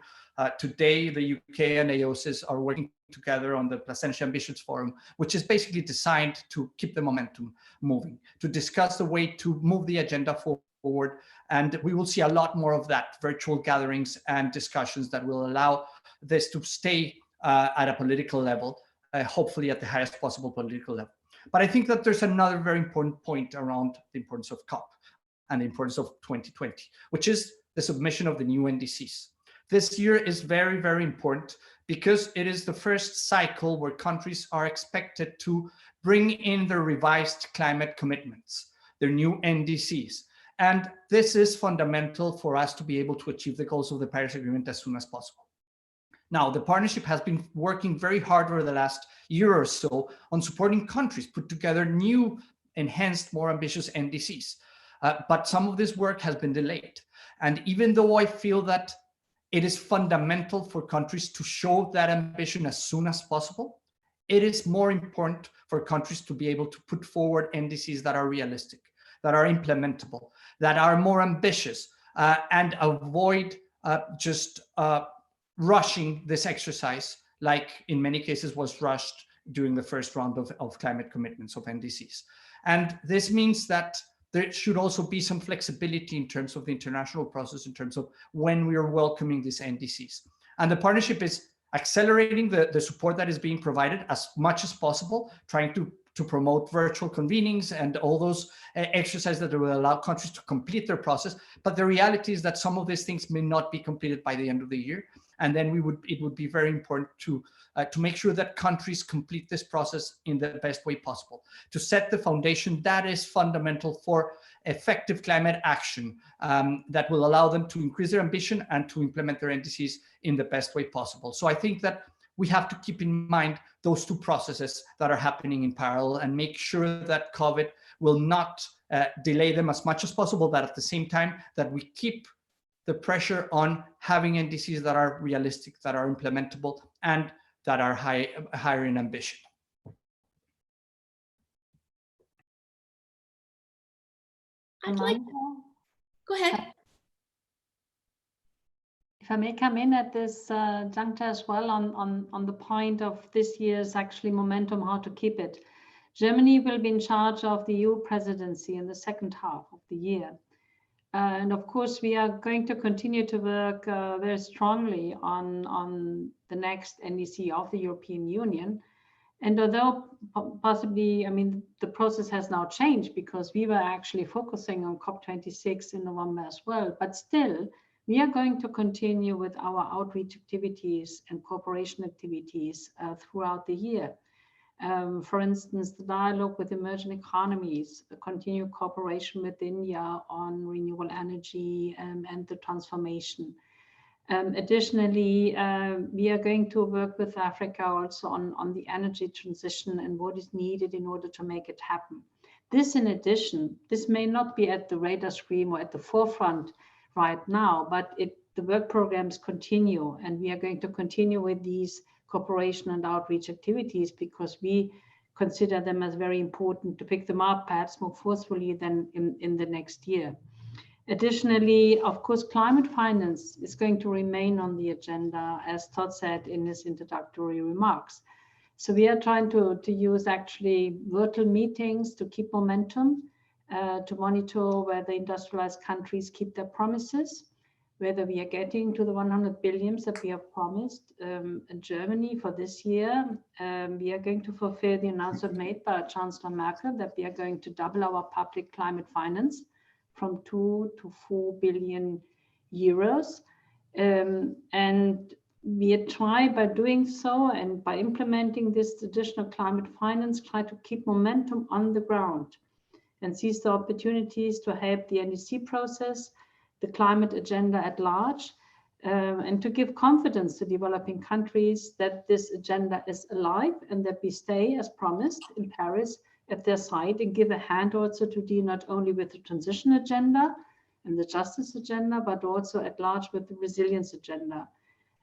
today the UK and AOSIS are working together on the Placentia Ambitions Forum, which is basically designed to keep the momentum moving, to discuss the way to move the agenda forward. And we will see a lot more of that, virtual gatherings and discussions that will allow this to stay at a political level, hopefully at the highest possible political level. But I think that there's another very important point around the importance of COP and the importance of 2020, which is the submission of the new NDCs. This year is very, very important because it is the first cycle where countries are expected to bring in their revised climate commitments, their new NDCs. And this is fundamental for us to be able to achieve the goals of the Paris Agreement as soon as possible. Now, the partnership has been working very hard over the last year or so on supporting countries put together new, enhanced, more ambitious NDCs. But some of this work has been delayed. And even though I feel that it is fundamental for countries to show that ambition as soon as possible, it is more important for countries to be able to put forward NDCs that are realistic, that are implementable, that are more ambitious, and avoid just rushing this exercise, like in many cases was rushed during the first round of climate commitments of NDCs. And this means that there should also be some flexibility in terms of the international process, in terms of when we are welcoming these NDCs. And the partnership is accelerating the support that is being provided as much as possible, trying to promote virtual convenings and all those exercises that will allow countries to complete their process. But the reality is that some of these things may not be completed by the end of the year. And then it would be very important to make sure that countries complete this process in the best way possible, to set the foundation that is fundamental for effective climate action that will allow them to increase their ambition and to implement their NDCs in the best way possible. So I think that we have to keep in mind those two processes that are happening in parallel and make sure that COVID will not delay them as much as possible, but at the same time that we keep the pressure on having NDCs that are realistic, that are implementable, and that are higher in ambition. I'd like, go ahead. If I may come in at this juncture as well on the point of this year's actually momentum, how to keep it. Germany will be in charge of the EU presidency in the second half of the year. And of course, we are going to continue to work very strongly on the next NDC of the European Union. And although possibly, I mean, the process has now changed because we were actually focusing on COP26 in November as well, but still, we are going to continue with our outreach activities and cooperation activities throughout the year. For instance, the dialogue with emerging economies, the continued cooperation with India on renewable energy and the transformation. Additionally, we are going to work with Africa also on the energy transition and what is needed in order to make it happen. This, in addition, this may not be at the radar screen or at the forefront right now, but the work programs continue, and we are going to continue with these cooperation and outreach activities because we consider them as very important to pick them up perhaps more forcefully than in the next year. Additionally, of course, climate finance is going to remain on the agenda, as Todd said in his introductory remarks. So we are trying to use actually virtual meetings to keep momentum, to monitor whether industrialized countries keep their promises, whether we are getting to the 100 billion that we have promised. In Germany for this year, we are going to fulfill the announcement made by Chancellor Merkel that we are going to double our public climate finance from 2 to 4 billion euros. And we try by doing so and by implementing this additional climate finance, try to keep momentum on the ground and seize the opportunities to help the NDC process, the climate agenda at large, and to give confidence to developing countries that this agenda is alive and that we stay as promised in Paris at their side and give a hand also to deal not only with the transition agenda and the justice agenda, but also at large with the resilience agenda,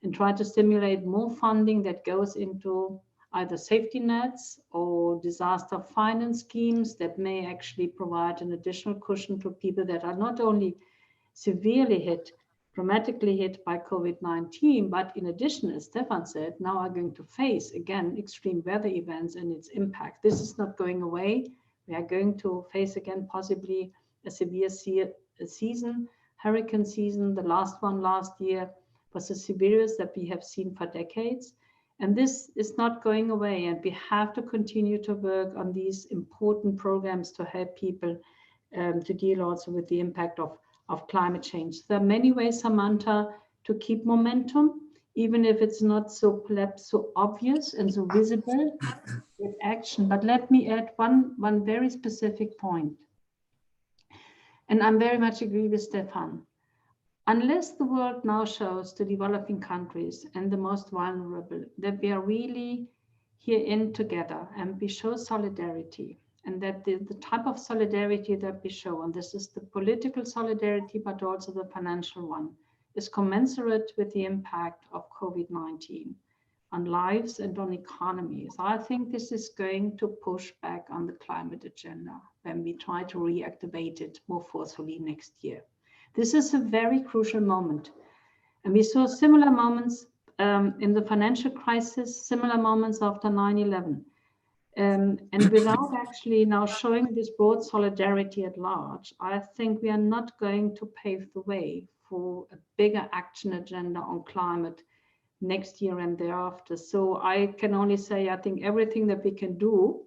and try to stimulate more funding that goes into either safety nets or disaster finance schemes that may actually provide an additional cushion to people that are not only severely hit, dramatically hit by COVID-19, but in addition, as Stefan said, now are going to face, again, extreme weather events and its impact. This is not going away. We are going to face again possibly a severe season, hurricane season. The last one last year was the severest that we have seen for decades. And this is not going away. And we have to continue to work on these important programs to help people to deal also with the impact of climate change. There are many ways, Samantha, to keep momentum, even if it's not so obvious and so visible with action. But let me add one very specific point. And I'm very much agree with Stefan. Unless the world now shows to developing countries and the most vulnerable that we are really here in together and we show solidarity, and that the type of solidarity that we show, and this is the political solidarity, but also the financial one, is commensurate with the impact of COVID-19 on lives and on economies. I think this is going to push back on the climate agenda when we try to reactivate it more forcefully next year. This is a very crucial moment. And we saw similar moments in the financial crisis, similar moments after 9/11. And without actually now showing this broad solidarity at large, I think we are not going to pave the way for a bigger action agenda on climate next year and thereafter. So I can only say, I think everything that we can do,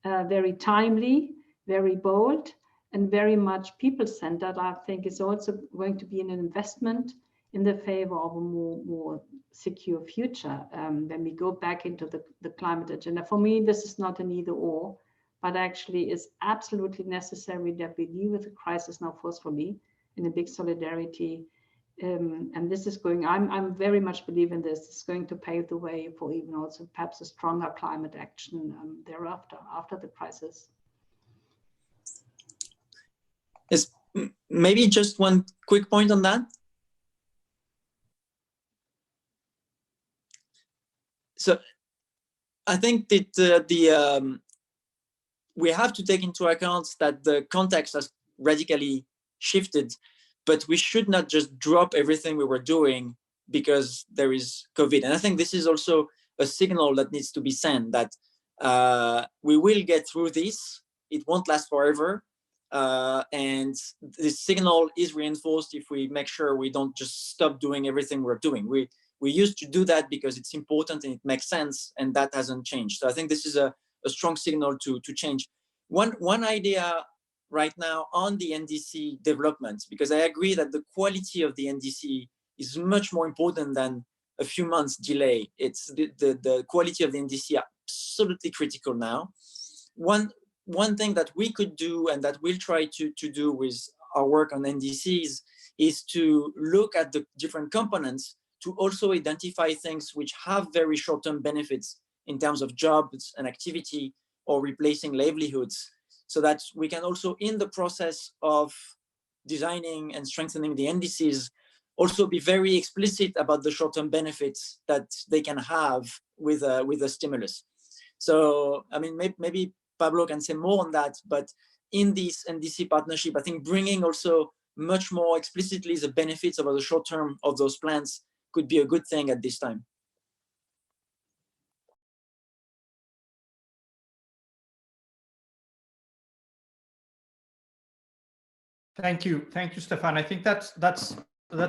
very timely, very bold, and very much people-centered, I think is also going to be an investment in the favor of a more secure future when we go back into the climate agenda. For me, this is not an either or, but actually is absolutely necessary that we deal with the crisis now forcefully in a big solidarity. And this is going, I'm very much believe in this. It's going to pave the way for even also perhaps a stronger climate action thereafter, after the crisis. Yes, maybe just one quick point on that. So I think that we have to take into account that the context has radically shifted, but we should not just drop everything we were doing because there is COVID. And I think this is also a signal that needs to be sent that we will get through this. It won't last forever. And this signal is reinforced if we make sure we don't just stop doing everything we're doing. We used to do that because it's important and it makes sense, and that hasn't changed. So I think this is a strong signal to change. One idea right now on the NDC development, because I agree that the quality of the NDC is much more important than a few months delay. It's the quality of the NDC absolutely critical now. One thing that we could do and that we'll try to do with our work on NDCs is to look at the different components to also identify things which have very short-term benefits in terms of jobs and activity or replacing livelihoods, so that we can also, in the process of designing and strengthening the NDCs, also be very explicit about the short-term benefits that they can have with a stimulus. So, I mean, maybe Pablo can say more on that, but in this NDC partnership, I think bringing also much more explicitly the benefits over the short term of those plans could be a good thing at this time. Thank you, Stefan. I think that's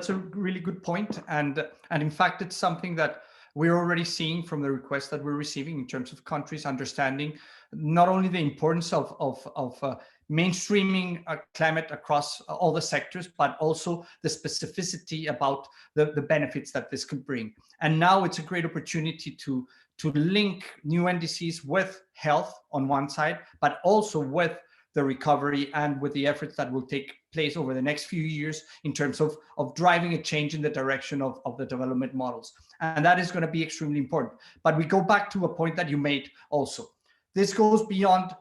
a really good point, and in fact, it's something that we're already seeing from the requests that we're receiving in terms of countries understanding not only the importance of mainstreaming climate across all the sectors, but also the specificity about the benefits that this could bring. And now it's a great opportunity to link new NDCs with health on one side, but also with the recovery and with the efforts that will take place over the next few years in terms of driving a change in the direction of the development models. And that is going to be extremely important. But we go back to a point that you made also. This goes beyond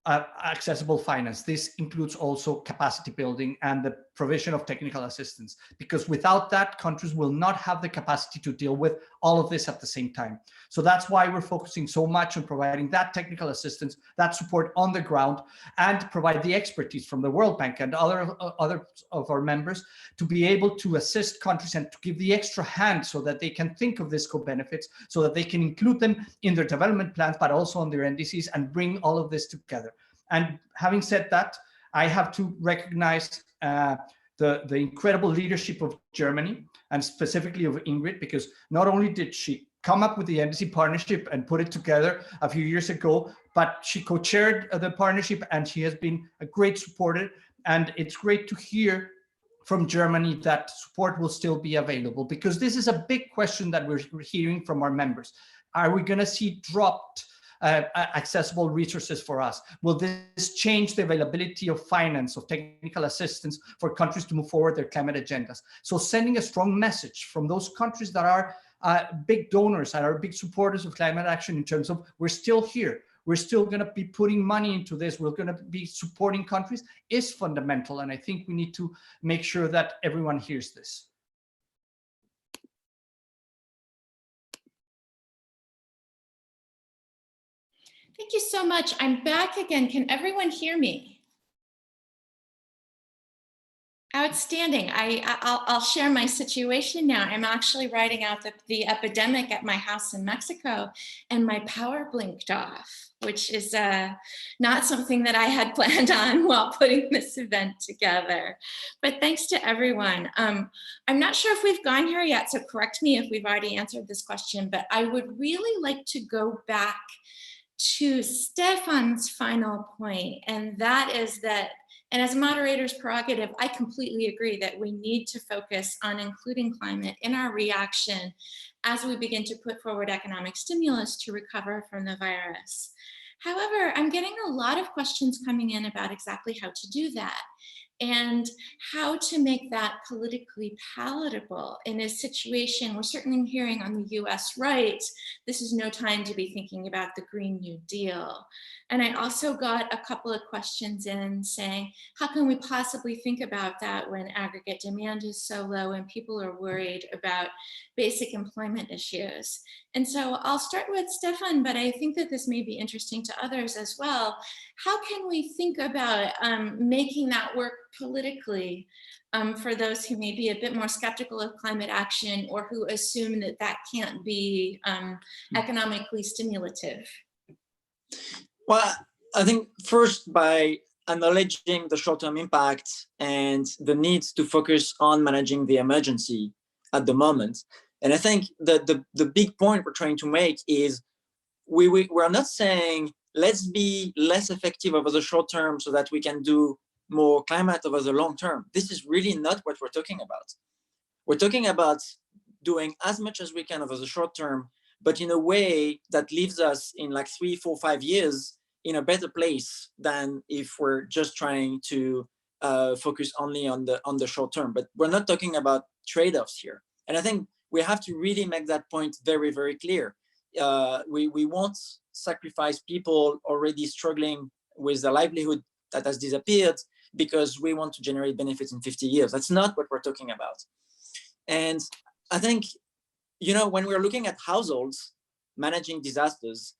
accessible finance. This includes also capacity building and the provision of technical assistance, because without that, countries will not have the capacity to deal with all of this at the same time. So that's why we're focusing so much on providing that technical assistance, that support on the ground, and provide the expertise from the World Bank and other of our members to be able to assist countries and to give the extra hand so that they can think of these co-benefits, so that they can include them in their development plans, but also on their NDCs, and bring all of this together. And having said that, I have to recognize the incredible leadership of Germany, and specifically of Ingrid, because not only did she come up with the NDC partnership and put it together a few years ago, but she co-chaired the partnership, and she has been a great supporter. And it's great to hear from Germany that support will still be available, because this is a big question that we're hearing from our members. Are we going to see dropped accessible resources for us? Will this change the availability of finance, of technical assistance for countries to move forward their climate agendas? So sending a strong message from those countries that are big donors and are big supporters of climate action, in terms of, we're still here, we're still going to be putting money into this, we're going to be supporting countries, is fundamental. And I think we need to make sure that everyone hears this. Thank you so much. I'm back again. Can everyone hear me? Outstanding. I'll share my situation now. I'm actually writing out the epidemic at my house in Mexico, and my power blinked off, which is not something that I had planned on while putting this event together. But thanks to everyone. I'm not sure if we've gone here yet, so correct me if we've already answered this question, but I would really like to go back to Stefan's final point, and that is that, and as moderator's prerogative, I completely agree that we need to focus on including climate in our reaction as we begin to put forward economic stimulus to recover from the virus. However, I'm getting a lot of questions coming in about exactly how to do that, and how to make that politically palatable in a situation. We're certainly hearing on the US right, this is no time to be thinking about the Green New Deal. And I also got a couple of questions in saying, how can we possibly think about that when aggregate demand is so low and people are worried about basic employment issues? And so I'll start with Stefan, but I think that this may be interesting to others as well. How can we think about making that work politically for those who may be a bit more skeptical of climate action, or who assume that that can't be economically stimulative? Well, I think first, by acknowledging the short-term impact and the need to focus on managing the emergency at the moment. And I think that the big point we're trying to make is we're not saying let's be less effective over the short term so that we can do more climate over the long term. This is really not what we're talking about. We're talking about doing as much as we can over the short term, but in a way that leaves us in like 3, 4, 5 years in a better place than if we're just trying to focus only on the short term. But we're not talking about trade-offs here. And I think we have to really make that point very, very clear. We won't sacrifice people already struggling with a livelihood that has disappeared because we want to generate benefits in 50 years. That's not what we're talking about. And I think, you know, when we're looking at households managing disasters,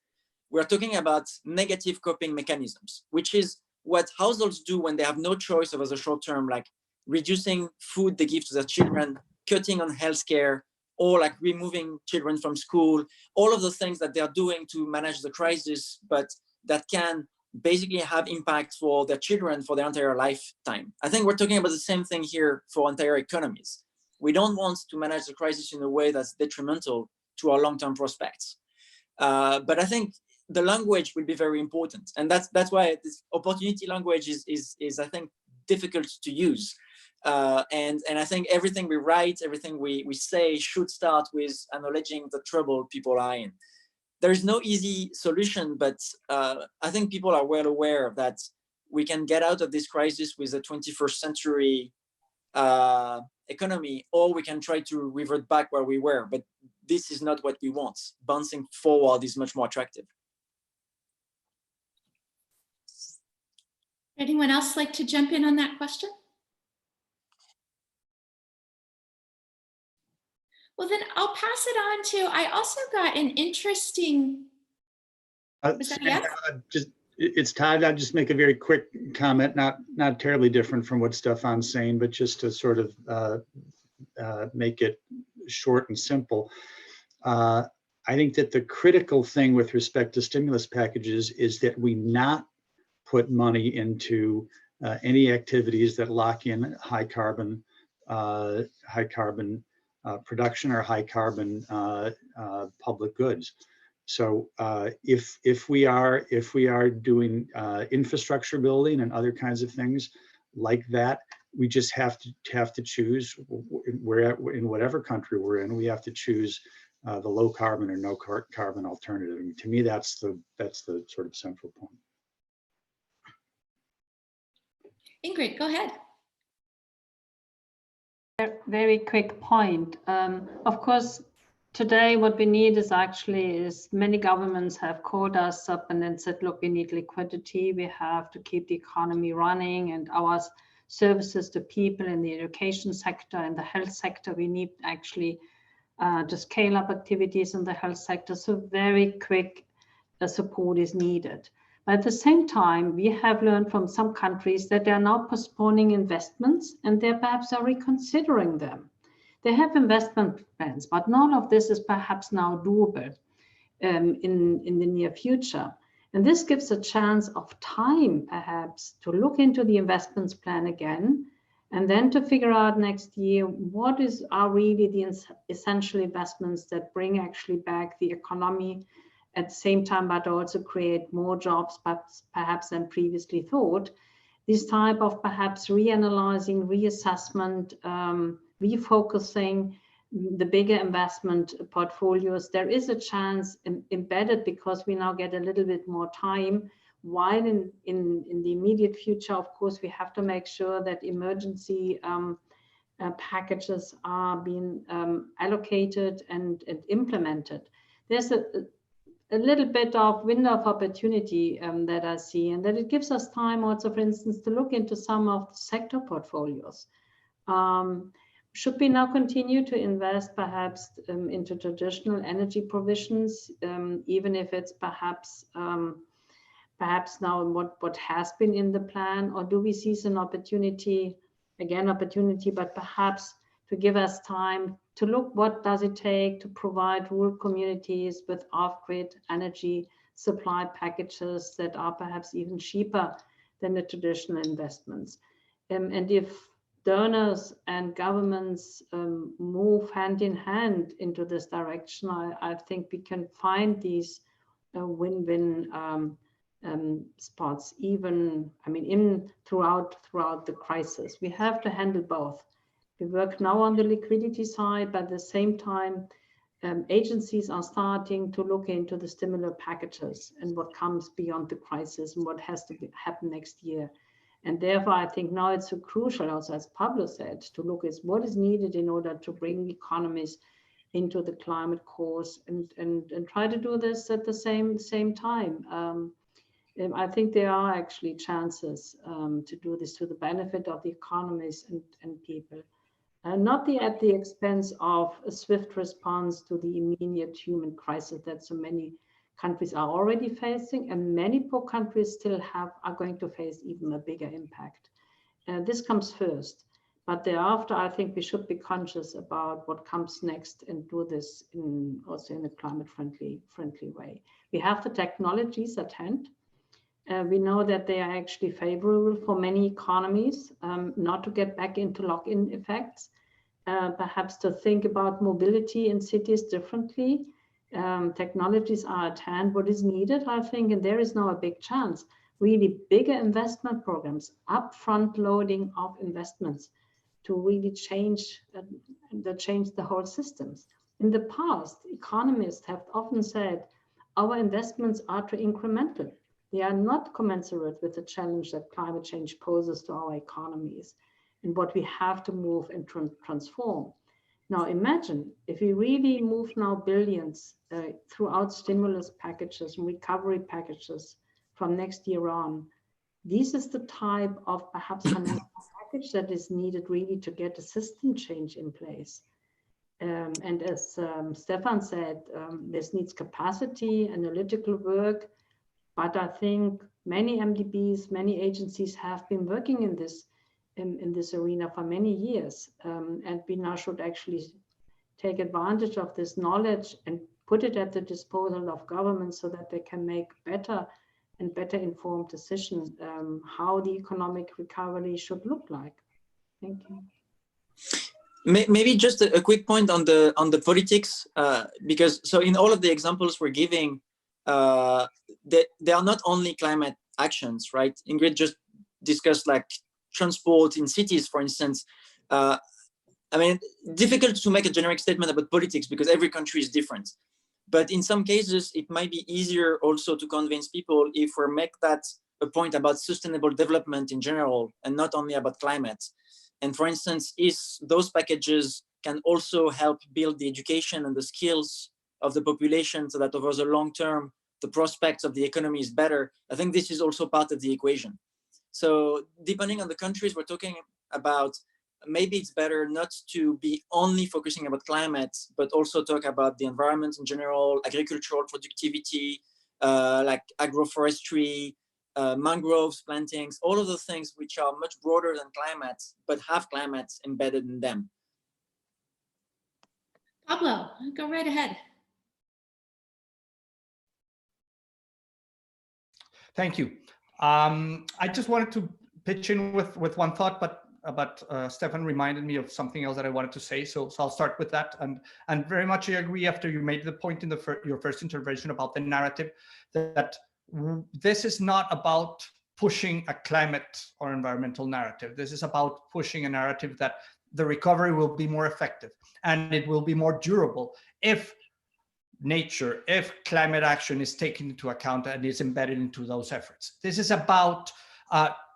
we're talking about negative coping mechanisms, which is what households do when they have no choice over the short term, like reducing food they give to their children, cutting on healthcare, or like removing children from school, all of the things that they're doing to manage the crisis, but that can basically have impact for their children for their entire lifetime. I think we're talking about the same thing here for entire economies. We don't want to manage the crisis in a way that's detrimental to our long-term prospects. But I think the language will be very important. And that's why this opportunity language is I think, difficult to use. And I think everything we write, everything we say should start with acknowledging the trouble people are in. There is no easy solution, but I think people are well aware that we can get out of this crisis with a 21st century economy, or we can try to revert back where we were. But this is not what we want. Bouncing forward is much more attractive. Anyone else like to jump in on that question? Well, then I'll pass it on to, I also got an interesting, was that yes? It's Todd. I'll just make a very quick comment, not terribly different from what Stefan's saying, but just to sort of make it short and simple. I think that the critical thing with respect to stimulus packages is that we not put money into any activities that lock in high carbon production or high carbon public goods. So if we are doing infrastructure building and other kinds of things like that, we just have to choose where, in whatever country we're in, we have to choose the low carbon or no carbon alternative. And to me, that's the sort of central point. Ingrid, go ahead. Very quick point. Of course, today what we need is many governments have called us up and then said, look, we need liquidity. We have to keep the economy running and our services to people in the education sector and the health sector. We need actually to scale up activities in the health sector. So very quick support is needed. But at the same time, we have learned from some countries that they are now postponing investments and they perhaps are reconsidering them. They have investment plans, but none of this is perhaps now doable in the near future. And this gives a chance of time, perhaps, to look into the investments plan again, and then to figure out next year what are really the essential investments that bring actually back the economy at the same time, but also create more jobs, perhaps than previously thought. This type of perhaps reanalyzing, reassessment, refocusing the bigger investment portfolios, there is a chance embedded because we now get a little bit more time. While in the immediate future, of course, we have to make sure that emergency packages are being allocated and implemented. There's a little bit of window of opportunity that I see, and that it gives us time also, for instance, to look into some of the sector portfolios. Should we now continue to invest perhaps into traditional energy provisions, even if it's perhaps now what has been in the plan, or do we see some opportunity, but perhaps to give us time to look what does it take to provide rural communities with off-grid energy supply packages that are perhaps even cheaper than the traditional investments. And if donors and governments move hand in hand into this direction, I think we can find these win-win spots, even, throughout the crisis. We have to handle both. We work now on the liquidity side, but at the same time, agencies are starting to look into the stimulus packages and what comes beyond the crisis and what has to happen next year. And therefore, I think now it's so crucial, also as Pablo said, to look at what is needed in order to bring economies into the climate course and try to do this at the same time. I think there are actually chances to do this to the benefit of the economies and people. Not at the expense of a swift response to the immediate human crisis that so many countries are already facing, and many poor countries still are going to face even a bigger impact. This comes first, but thereafter, I think we should be conscious about what comes next and do this also in a climate-friendly way. We have the technologies at hand. We know that they are actually favorable for many economies, not to get back into lock-in effects, perhaps to think about mobility in cities differently. Technologies are at hand. What is needed, I think, and there is now a big chance, really bigger investment programs, upfront loading of investments to really change the whole systems. In the past, economists have often said, our investments are too incremental. They are not commensurate with the challenge that climate change poses to our economies and what we have to move and transform. Now imagine if we really move now billions throughout stimulus packages and recovery packages from next year on. This is the type of perhaps financial package that is needed really to get a system change in place. And as Stefan said, this needs capacity, analytical work. But I think many MDBs, many agencies have been working in this arena for many years. And we now should actually take advantage of this knowledge and put it at the disposal of governments so that they can make better and better informed decisions how the economic recovery should look like. Thank you. Maybe just a quick point on the politics, because so in all of the examples we're giving, they are not only climate actions, right? Ingrid just discussed like transport in cities, for instance. I mean, difficult to make a generic statement about politics because every country is different. But in some cases, it might be easier also to convince people if we make that a point about sustainable development in general and not only about climate. And for instance, if those packages can also help build the education and the skills of the population so that over the long term, the prospects of the economy is better, I think this is also part of the equation. So depending on the countries we're talking about, maybe it's better not to be only focusing about climate, but also talk about the environment in general, agricultural productivity, like agroforestry, mangroves, plantings, all of the things which are much broader than climate, but have climate embedded in them. Pablo, go right ahead. Thank you. I just wanted to pitch in with one thought, but Stefan reminded me of something else that I wanted to say, so I'll start with that. And very much I agree after you made the point in your first intervention about the narrative that this is not about pushing a climate or environmental narrative. This is about pushing a narrative that the recovery will be more effective and it will be more durable if nature, if climate action is taken into account and is embedded into those efforts. This is about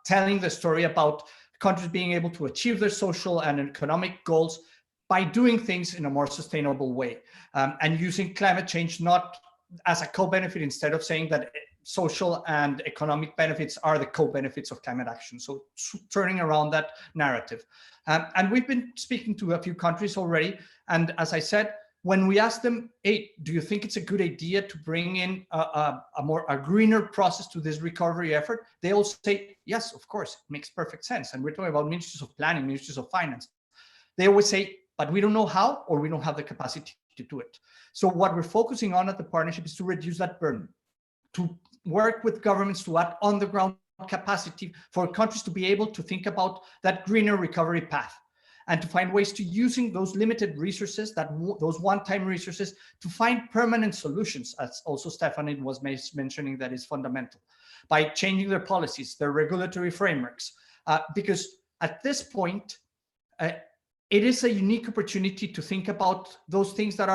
telling the story about countries being able to achieve their social and economic goals by doing things in a more sustainable way, and using climate change not as a co-benefit, instead of saying that social and economic benefits are the co-benefits of climate action. So turning around that narrative. And we've been speaking to a few countries already. And as I said, when we ask them, hey, do you think it's a good idea to bring in a greener process to this recovery effort? They all say, yes, of course, it makes perfect sense. And we're talking about ministries of planning, ministries of finance. They always say, but we don't know how, or we don't have the capacity to do it. So what we're focusing on at the partnership is to reduce that burden, to work with governments to add on the ground capacity for countries to be able to think about that greener recovery path, and to find ways to using those limited resources, those one-time resources, to find permanent solutions, as also Stefan was mentioning, that is fundamental, by changing their policies, their regulatory frameworks, because at this point, it is a unique opportunity to think about those things that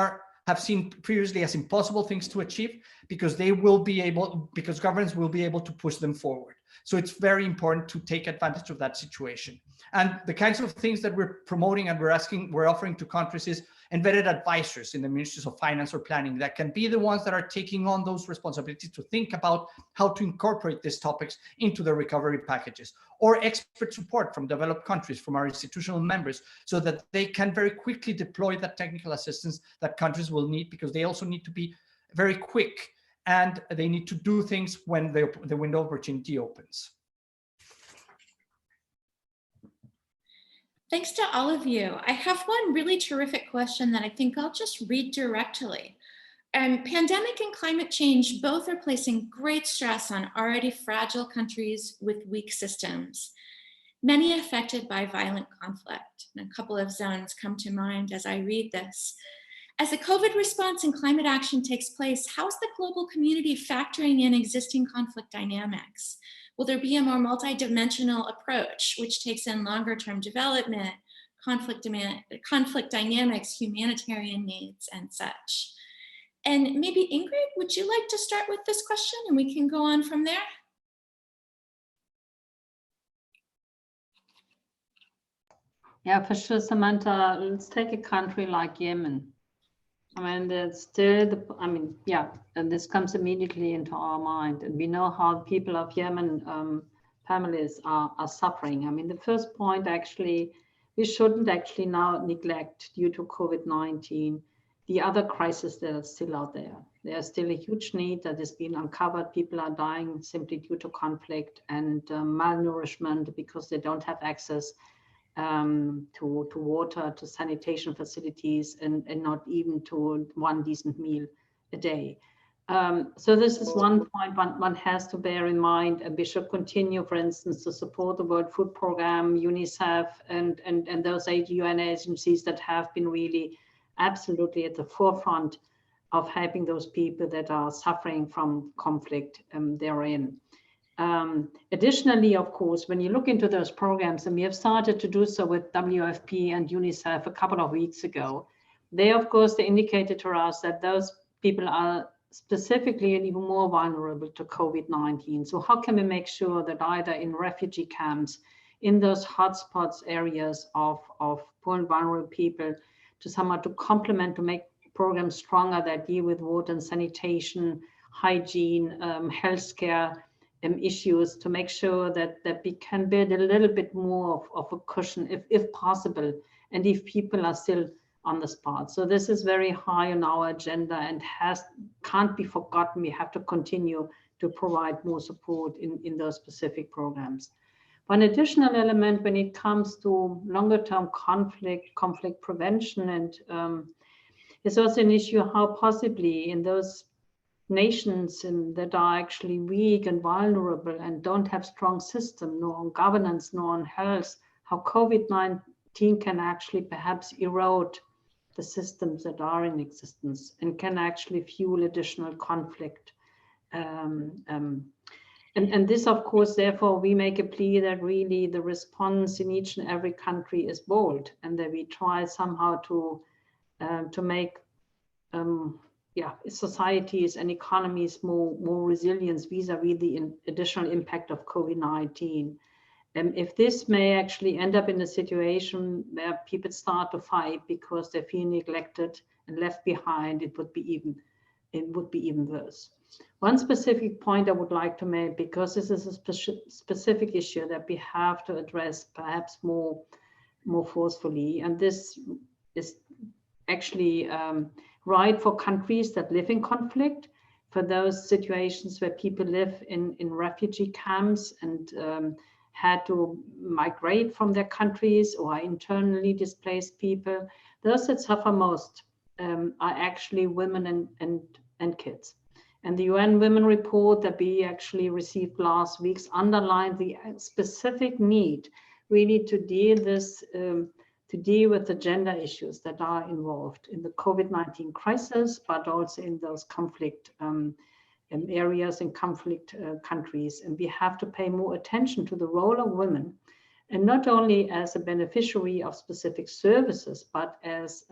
have seen previously as impossible things to achieve, because governments will be able to push them forward. So it's very important to take advantage of that situation. And the kinds of things that we're promoting and we're offering to countries is embedded advisors in the ministries of finance or planning that can be the ones that are taking on those responsibilities to think about how to incorporate these topics into the recovery packages, or expert support from developed countries, from our institutional members, so that they can very quickly deploy that technical assistance that countries will need, because they also need to be very quick and they need to do things when the window of opportunity opens. Thanks to all of you. I have one really terrific question that I think I'll just read directly. Pandemic and climate change both are placing great stress on already fragile countries with weak systems, many affected by violent conflict. And a couple of zones come to mind as I read this. As the COVID response and climate action takes place, how's the global community factoring in existing conflict dynamics? Will there be a more multidimensional approach, which takes in longer-term development, conflict dynamics, humanitarian needs, and such? And maybe Ingrid, would you like to start with this question and we can go on from there? Yeah, for sure, Samantha. Let's take a country like Yemen. I mean, and this comes immediately into our mind, and we know how people of Yemen families are suffering. I mean, the first point, actually, we shouldn't actually now neglect, due to COVID-19, the other crises that are still out there. There's still a huge need that has been uncovered. People are dying simply due to conflict and malnourishment because they don't have access to water, to sanitation facilities, and not even to one decent meal a day. So this is one point one has to bear in mind, and we should continue, for instance, to support the World Food Programme, UNICEF, and those 8 UN agencies that have been really absolutely at the forefront of helping those people that are suffering from conflict therein. Additionally, of course, when you look into those programs, and we have started to do so with WFP and UNICEF a couple of weeks ago, they indicated to us that those people are specifically and even more vulnerable to COVID-19. So how can we make sure that either in refugee camps, in those hotspots areas of poor and vulnerable people, to somehow to complement, to make programs stronger that deal with water and sanitation, hygiene, healthcare issues, to make sure that we can build a little bit more of a cushion if possible, and if people are still on the spot. So this is very high on our agenda and can't be forgotten. We have to continue to provide more support in those specific programs. One additional element when it comes to longer term conflict prevention, and it's also an issue how possibly in those nations that are actually weak and vulnerable and don't have strong system, nor on governance, nor on health, how COVID-19 can actually perhaps erode the systems that are in existence and can actually fuel additional conflict. And this, of course, therefore, we make a plea that really the response in each and every country is bold, and that we try somehow to make societies and economies more resilient vis-a-vis the additional impact of COVID-19. If this may actually end up in a situation where people start to fight because they feel neglected and left behind, it would be even worse. One specific point I would like to make, because this is a specific issue that we have to address perhaps more forcefully, and this is actually right for countries that live in conflict, for those situations where people live in refugee camps and had to migrate from their countries, or are internally displaced people. Those that suffer most are actually women and kids. And the UN Women Report that we actually received last week underlined the specific need really to deal with the gender issues that are involved in the COVID-19 crisis, but also in those conflict areas and conflict countries. And we have to pay more attention to the role of women, and not only as a beneficiary of specific services, but as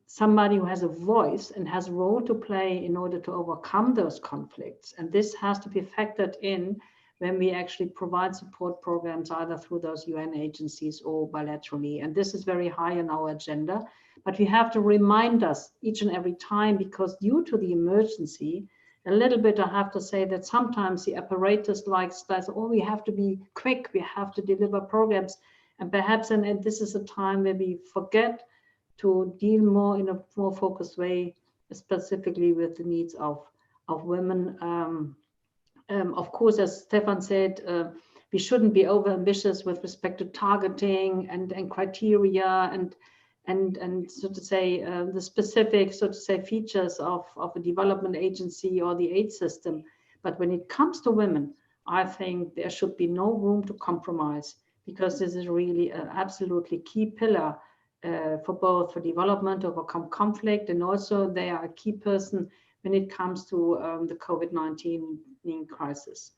somebody who has a voice and has a role to play in order to overcome those conflicts. And this has to be factored in when we actually provide support programs, either through those UN agencies or bilaterally. And this is very high on our agenda, but we have to remind us each and every time, because due to the emergency, a little bit, I have to say that sometimes the apparatus likes that, oh, we have to be quick, we have to deliver programs. And perhaps, and this is a time where we forget to deal more in a more focused way, specifically with the needs of women. Of course, as Stefan said, we shouldn't be over-ambitious with respect to targeting and criteria and so to say the specific, so to say, features of a development agency or the aid system. But when it comes to women, I think there should be no room to compromise, because this is really an absolutely key pillar for development, overcome conflict, and also they are a key person when it comes to the COVID-19 crisis.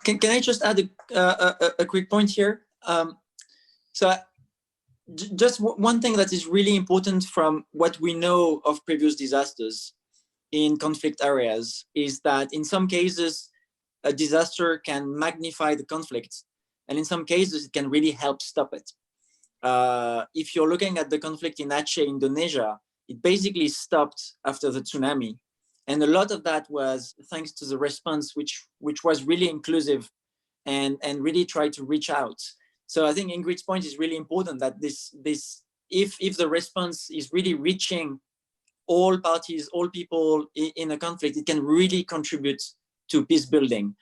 Can I just add a quick point here? Just one thing that is really important from what we know of previous disasters in conflict areas is that in some cases, a disaster can magnify the conflict, and in some cases, it can really help stop it. If you're looking at the conflict in Aceh, Indonesia, it basically stopped after the tsunami. And a lot of that was thanks to the response, which was really inclusive and really tried to reach out. So I think Ingrid's point is really important, that if the response is really reaching all parties, all people in a conflict, it can really contribute to peace building.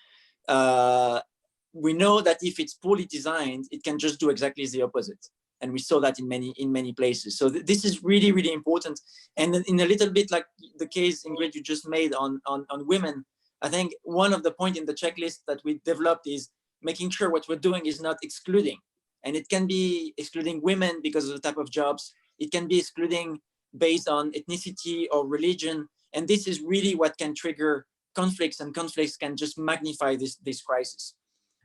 We know that if it's poorly designed, it can just do exactly the opposite. And we saw that in many places. So this is really, really important. And in a little bit like the case, Ingrid, you just made on women, I think one of the points in the checklist that we developed is making sure what we're doing is not excluding. And it can be excluding women because of the type of jobs. It can be excluding based on ethnicity or religion. And this is really what can trigger conflicts, and conflicts can just magnify this crisis.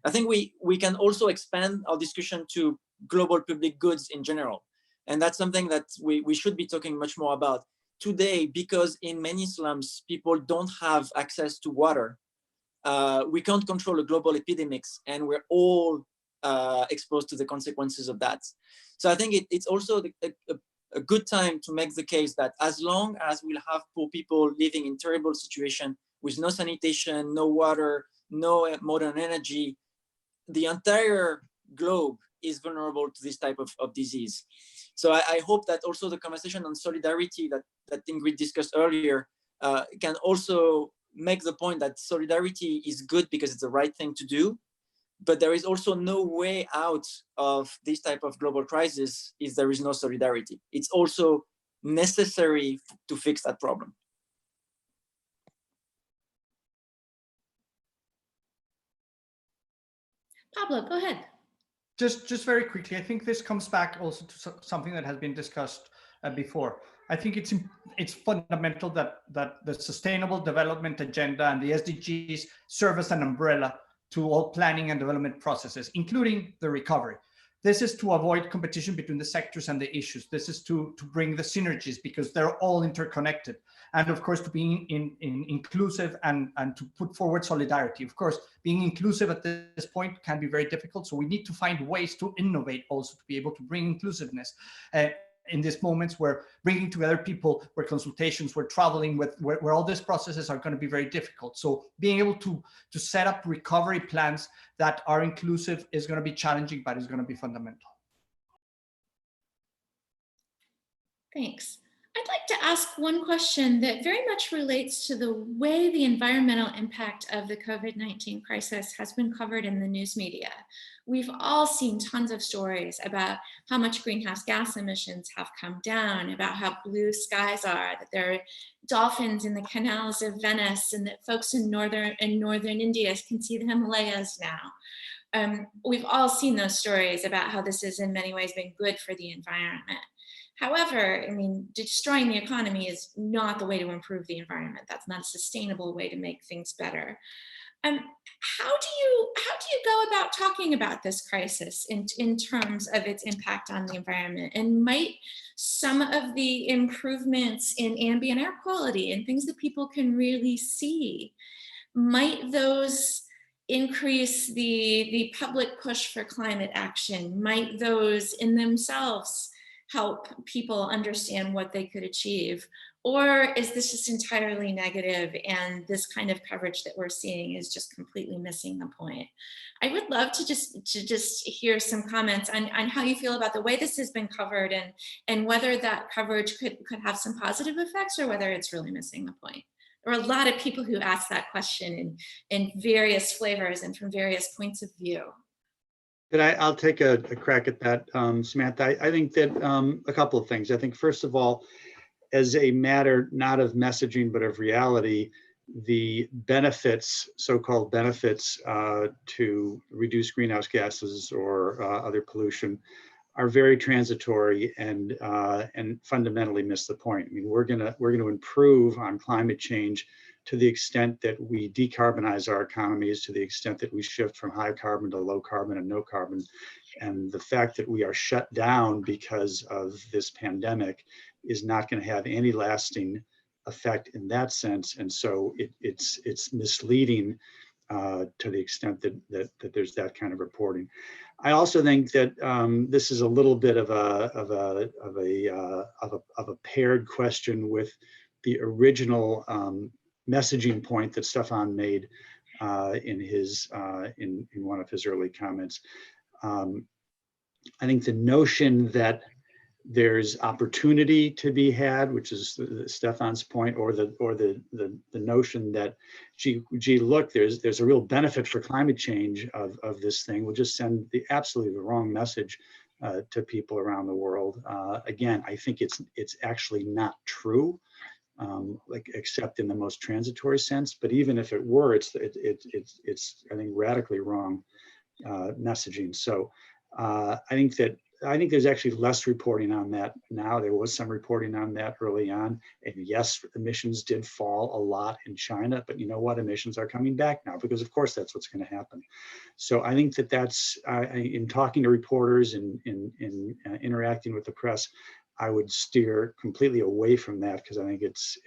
I think we can also expand our discussion to global public goods in general. And that's something that we should be talking much more about today, because in many slums, people don't have access to water. We can't control a global epidemics, and we're all exposed to the consequences of that. So I think it's also a good time to make the case that as long as we'll have poor people living in terrible situation with no sanitation, no water, no modern energy, the entire globe is vulnerable to this type of disease. So I hope that also the conversation on solidarity that Ingrid discussed earlier can also make the point that solidarity is good because it's the right thing to do, but there is also no way out of this type of global crisis if there is no solidarity. It's also necessary to fix that problem. Pablo, go ahead. Just very quickly, I think this comes back also to something that has been discussed before. I think it's fundamental that the Sustainable Development Agenda and the SDGs serve as an umbrella to all planning and development processes, including the recovery. This is to avoid competition between the sectors and the issues. This is to bring the synergies because they're all interconnected. And of course, to be inclusive and to put forward solidarity. Of course, being inclusive at this point can be very difficult. So we need to find ways to innovate also to be able to bring inclusiveness. In these moments where bringing together people, where consultations, where traveling, where all these processes are going to be very difficult. So being able to set up recovery plans that are inclusive is going to be challenging, but it's going to be fundamental. Thanks. I'd like to ask one question that very much relates to the way the environmental impact of the COVID-19 crisis has been covered in the news media. We've all seen tons of stories about how much greenhouse gas emissions have come down, about how blue skies are, that there are dolphins in the canals of Venice, and that folks in northern India can see the Himalayas now. We've all seen those stories about how this has in many ways been good for the environment. However, I mean, destroying the economy is not the way to improve the environment. That's not a sustainable way to make things better. How do you go about talking about this crisis in terms of its impact on the environment? And might some of the improvements in ambient air quality and things that people can really see, might those increase the public push for climate action? Might those in themselves help people understand what they could achieve? Or is this just entirely negative and this kind of coverage that we're seeing is just completely missing the point? I would love to just hear some comments on how you feel about the way this has been covered and whether that coverage could have some positive effects or whether it's really missing the point. There are a lot of people who ask that question in various flavors and from various points of view. But I'll take a crack at that, Samantha. I think that a couple of things. I think, first of all, as a matter not of messaging, but of reality, the benefits, so-called benefits to reduce greenhouse gases or other pollution are very transitory and fundamentally miss the point. I mean, we're gonna improve on climate change to the extent that we decarbonize our economies, to the extent that we shift from high carbon to low carbon and no carbon. And the fact that we are shut down because of this pandemic is not going to have any lasting effect in that sense. And so it's misleading to the extent that there's that kind of reporting. I also think that this is a little bit of a paired question with the original messaging point that Stefan made in one of his early comments. I think the notion that there's opportunity to be had, which is Stefan's point, or the notion that, gee, look, there's a real benefit for climate change of this thing, will just send the absolutely the wrong message to people around the world. Again, I think it's actually not true, like except in the most transitory sense. But even if it were, it's I think radically wrong messaging. So I think there's actually less reporting on that now. There was some reporting on that early on. And yes, emissions did fall a lot in China, but you know what? Emissions are coming back now because of course that's what's going to happen. So I think that's, in talking to reporters and in interacting with the press, I would steer completely away from that because I think it's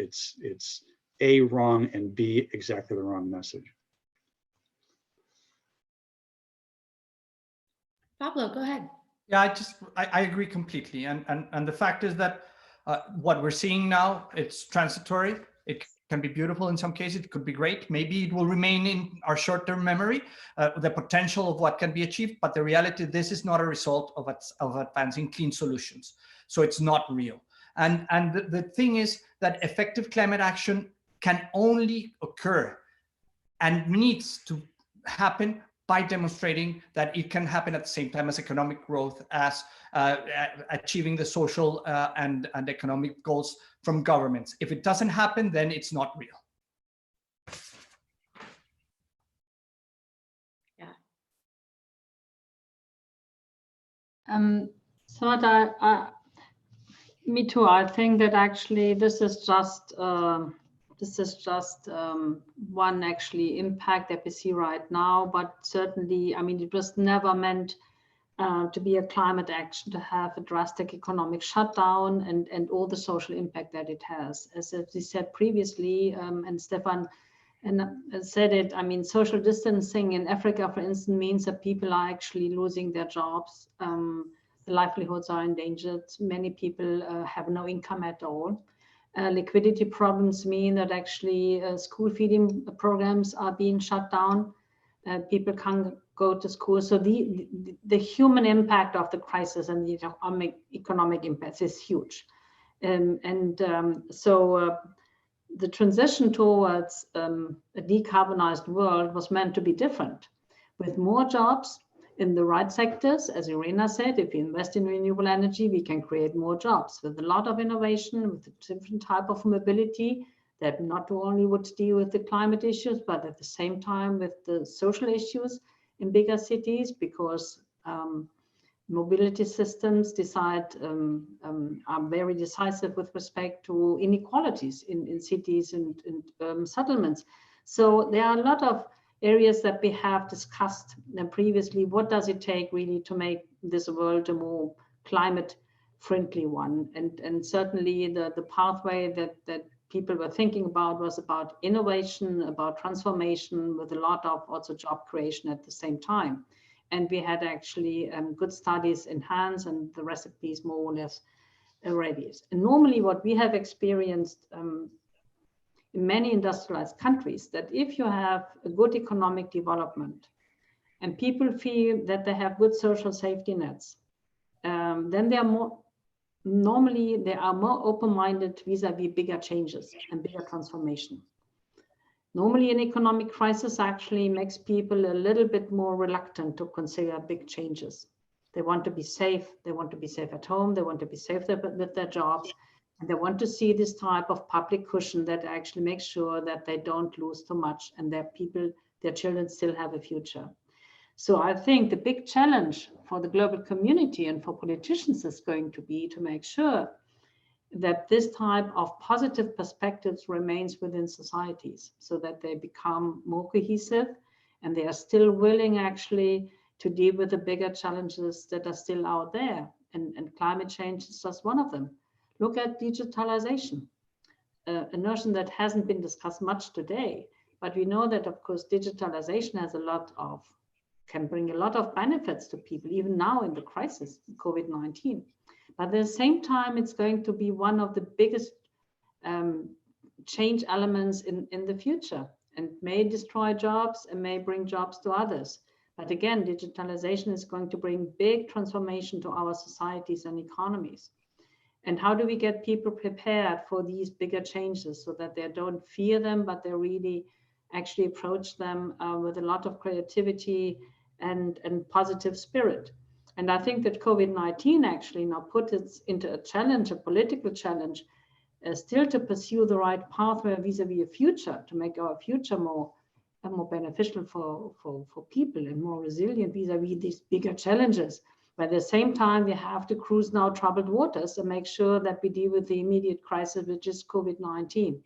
A, wrong, and B, exactly the wrong message. Pablo, go ahead. Yeah, I agree completely. And the fact is that what we're seeing now, it's transitory. It can be beautiful in some cases. It could be great. Maybe it will remain in our short-term memory, the potential of what can be achieved. But the reality, this is not a result of advancing clean solutions. So it's not real. And the thing is that effective climate action can only occur and needs to happen by demonstrating that it can happen at the same time as economic growth, as achieving the social and economic goals from governments. If it doesn't happen, then it's not real. Yeah. So me too. I think that actually this is just one actually impact that we see right now, but certainly, I mean, it was never meant to be a climate action, to have a drastic economic shutdown and all the social impact that it has. As we said previously, and Stefan said it, I mean, social distancing in Africa, for instance, means that people are actually losing their jobs. The livelihoods are endangered. Many people have no income at all. Liquidity problems mean that actually school feeding programs are being shut down. People can't go to school. So the human impact of the crisis and the economic impact is huge. So the transition towards a decarbonized world was meant to be different, with more jobs in the right sectors. As Irina said, if we invest in renewable energy, we can create more jobs with a lot of innovation, with a different type of mobility that not only would deal with the climate issues, but at the same time with the social issues in bigger cities, because mobility systems are very decisive with respect to inequalities in cities and settlements. So there are a lot of areas that we have discussed previously. What does it take really to make this world a more climate friendly one? And certainly the pathway that people were thinking about was about innovation, about transformation, with a lot of also job creation at the same time. And we had actually good studies in hands, and the recipes more or less ready. And normally what we have experienced in many industrialized countries, that if you have a good economic development and people feel that they have good social safety nets, then they are more open-minded vis-a-vis bigger changes and bigger transformation. Normally an economic crisis actually makes people a little bit more reluctant to consider big changes. They want to be safe. They want to be safe at home. They want to be safe with their jobs. And they want to see this type of public cushion that actually makes sure that they don't lose too much and their children still have a future. So I think the big challenge for the global community and for politicians is going to be to make sure that this type of positive perspectives remains within societies, so that they become more cohesive and they are still willing actually to deal with the bigger challenges that are still out there. And climate change is just one of them. Look at digitalization, a notion that hasn't been discussed much today, but we know that of course digitalization can bring a lot of benefits to people, even now in the crisis, COVID-19. But at the same time, it's going to be one of the biggest change elements in the future, and may destroy jobs and may bring jobs to others. But again, digitalization is going to bring big transformation to our societies and economies. And how do we get people prepared for these bigger changes so that they don't fear them, but they really actually approach them with a lot of creativity and positive spirit? And I think that COVID-19 actually now put it into a challenge, a political challenge, still to pursue the right pathway vis-a-vis a future, to make our future more beneficial for people and more resilient vis-a-vis these bigger challenges. But at the same time, we have to cruise now troubled waters and make sure that we deal with the immediate crisis, which is COVID-19.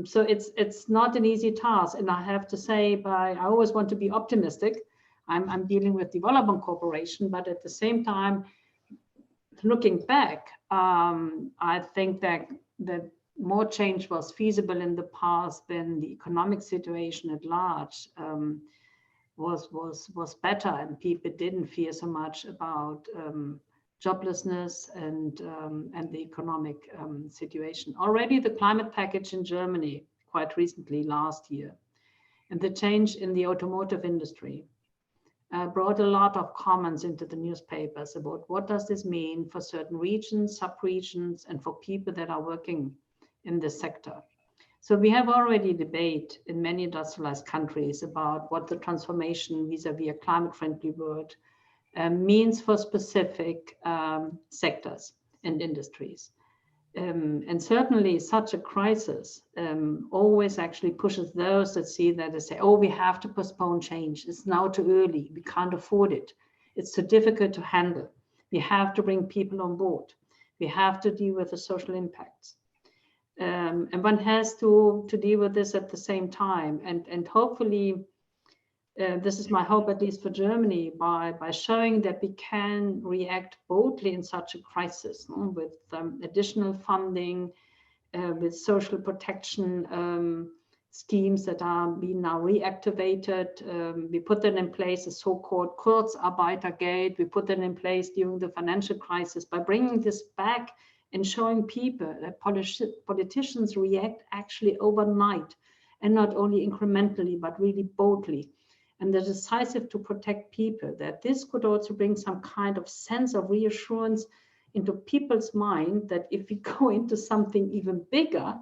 So it's not an easy task. And I have to say, I always want to be optimistic. I'm dealing with development cooperation, but at the same time, looking back, I think that more change was feasible in the past when the economic situation at large was better and people didn't fear so much about joblessness and the economic situation. Already the climate package in Germany quite recently last year and the change in the automotive industry brought a lot of comments into the newspapers about what does this mean for certain regions, sub-regions, and for people that are working in this sector. So we have already debate in many industrialized countries about what the transformation vis-a-vis a climate-friendly world means for specific sectors and industries. And certainly such a crisis always actually pushes those that see that they say, oh, we have to postpone change. It's now too early. We can't afford it. It's too difficult to handle. We have to bring people on board. We have to deal with the social impacts. And one has to deal with this at the same time. And hopefully, this is my hope, at least for Germany, by showing that we can react boldly in such a crisis with additional funding, with social protection schemes that are being now reactivated. We put them in place, the so-called Kurzarbeitergeld. We put them in place during the financial crisis by bringing this back and showing people that politicians react actually overnight and not only incrementally, but really boldly. And they're decisive to protect people, that this could also bring some kind of sense of reassurance into people's mind that if we go into something even bigger,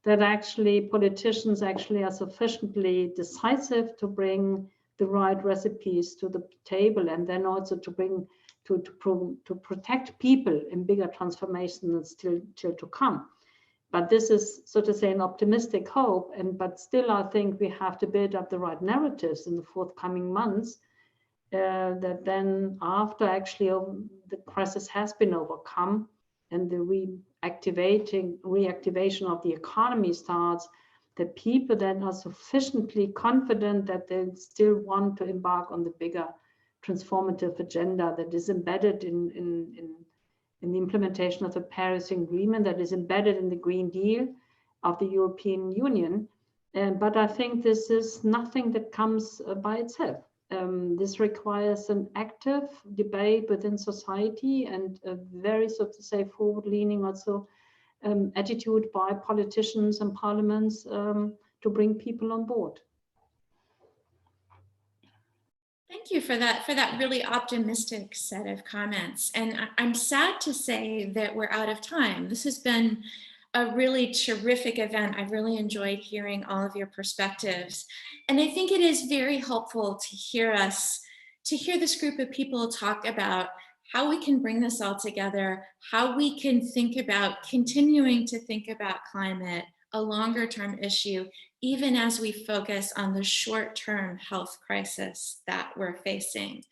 that actually politicians actually are sufficiently decisive to bring the right recipes to the table, and then also to bring to protect people in bigger transformations still to come. But this is, so to say, an optimistic hope. But still, I think we have to build up the right narratives in the forthcoming months that then after actually the crisis has been overcome and the reactivation of the economy starts, that people then are sufficiently confident that they still want to embark on the bigger transformative agenda that is embedded in the implementation of the Paris Agreement, that is embedded in the Green Deal of the European Union. But I think this is nothing that comes by itself. This requires an active debate within society and a very, so to say, forward-leaning also attitude by politicians and parliaments to bring people on board. Thank you for that really optimistic set of comments. And I'm sad to say that we're out of time. This has been a really terrific event. I've really enjoyed hearing all of your perspectives. And I think it is very helpful to hear this group of people talk about how we can bring this all together, how we can think about continuing to think about climate, a longer term issue, even as we focus on the short-term health crisis that we're facing.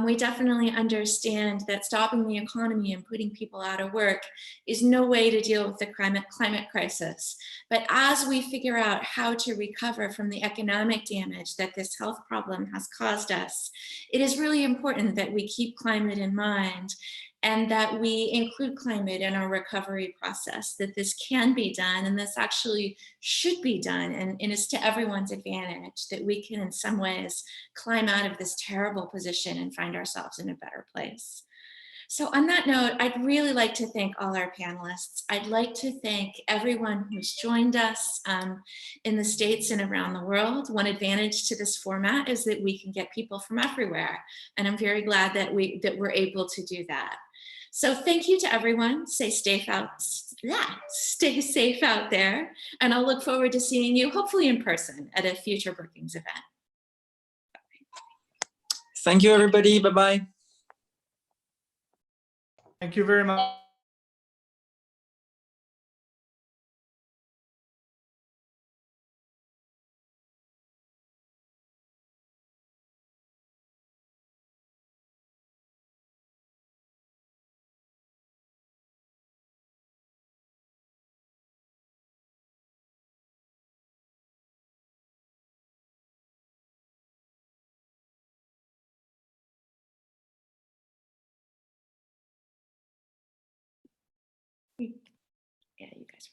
We definitely understand that stopping the economy and putting people out of work is no way to deal with the climate crisis. But as we figure out how to recover from the economic damage that this health problem has caused us, it is really important that we keep climate in mind and that we include climate in our recovery process, that this can be done and this actually should be done, and it's to everyone's advantage that we can in some ways climb out of this terrible position and find ourselves in a better place. So on that note, I'd really like to thank all our panelists. I'd like to thank everyone who's joined us in the States and around the world. One advantage to this format is that we can get people from everywhere. And I'm very glad that we're able to do that. So thank you to everyone. Stay safe out there. And I'll look forward to seeing you, hopefully in person, at a future Brookings event. Thank you, everybody. Bye-bye. Thank you very much. Yeah, you guys.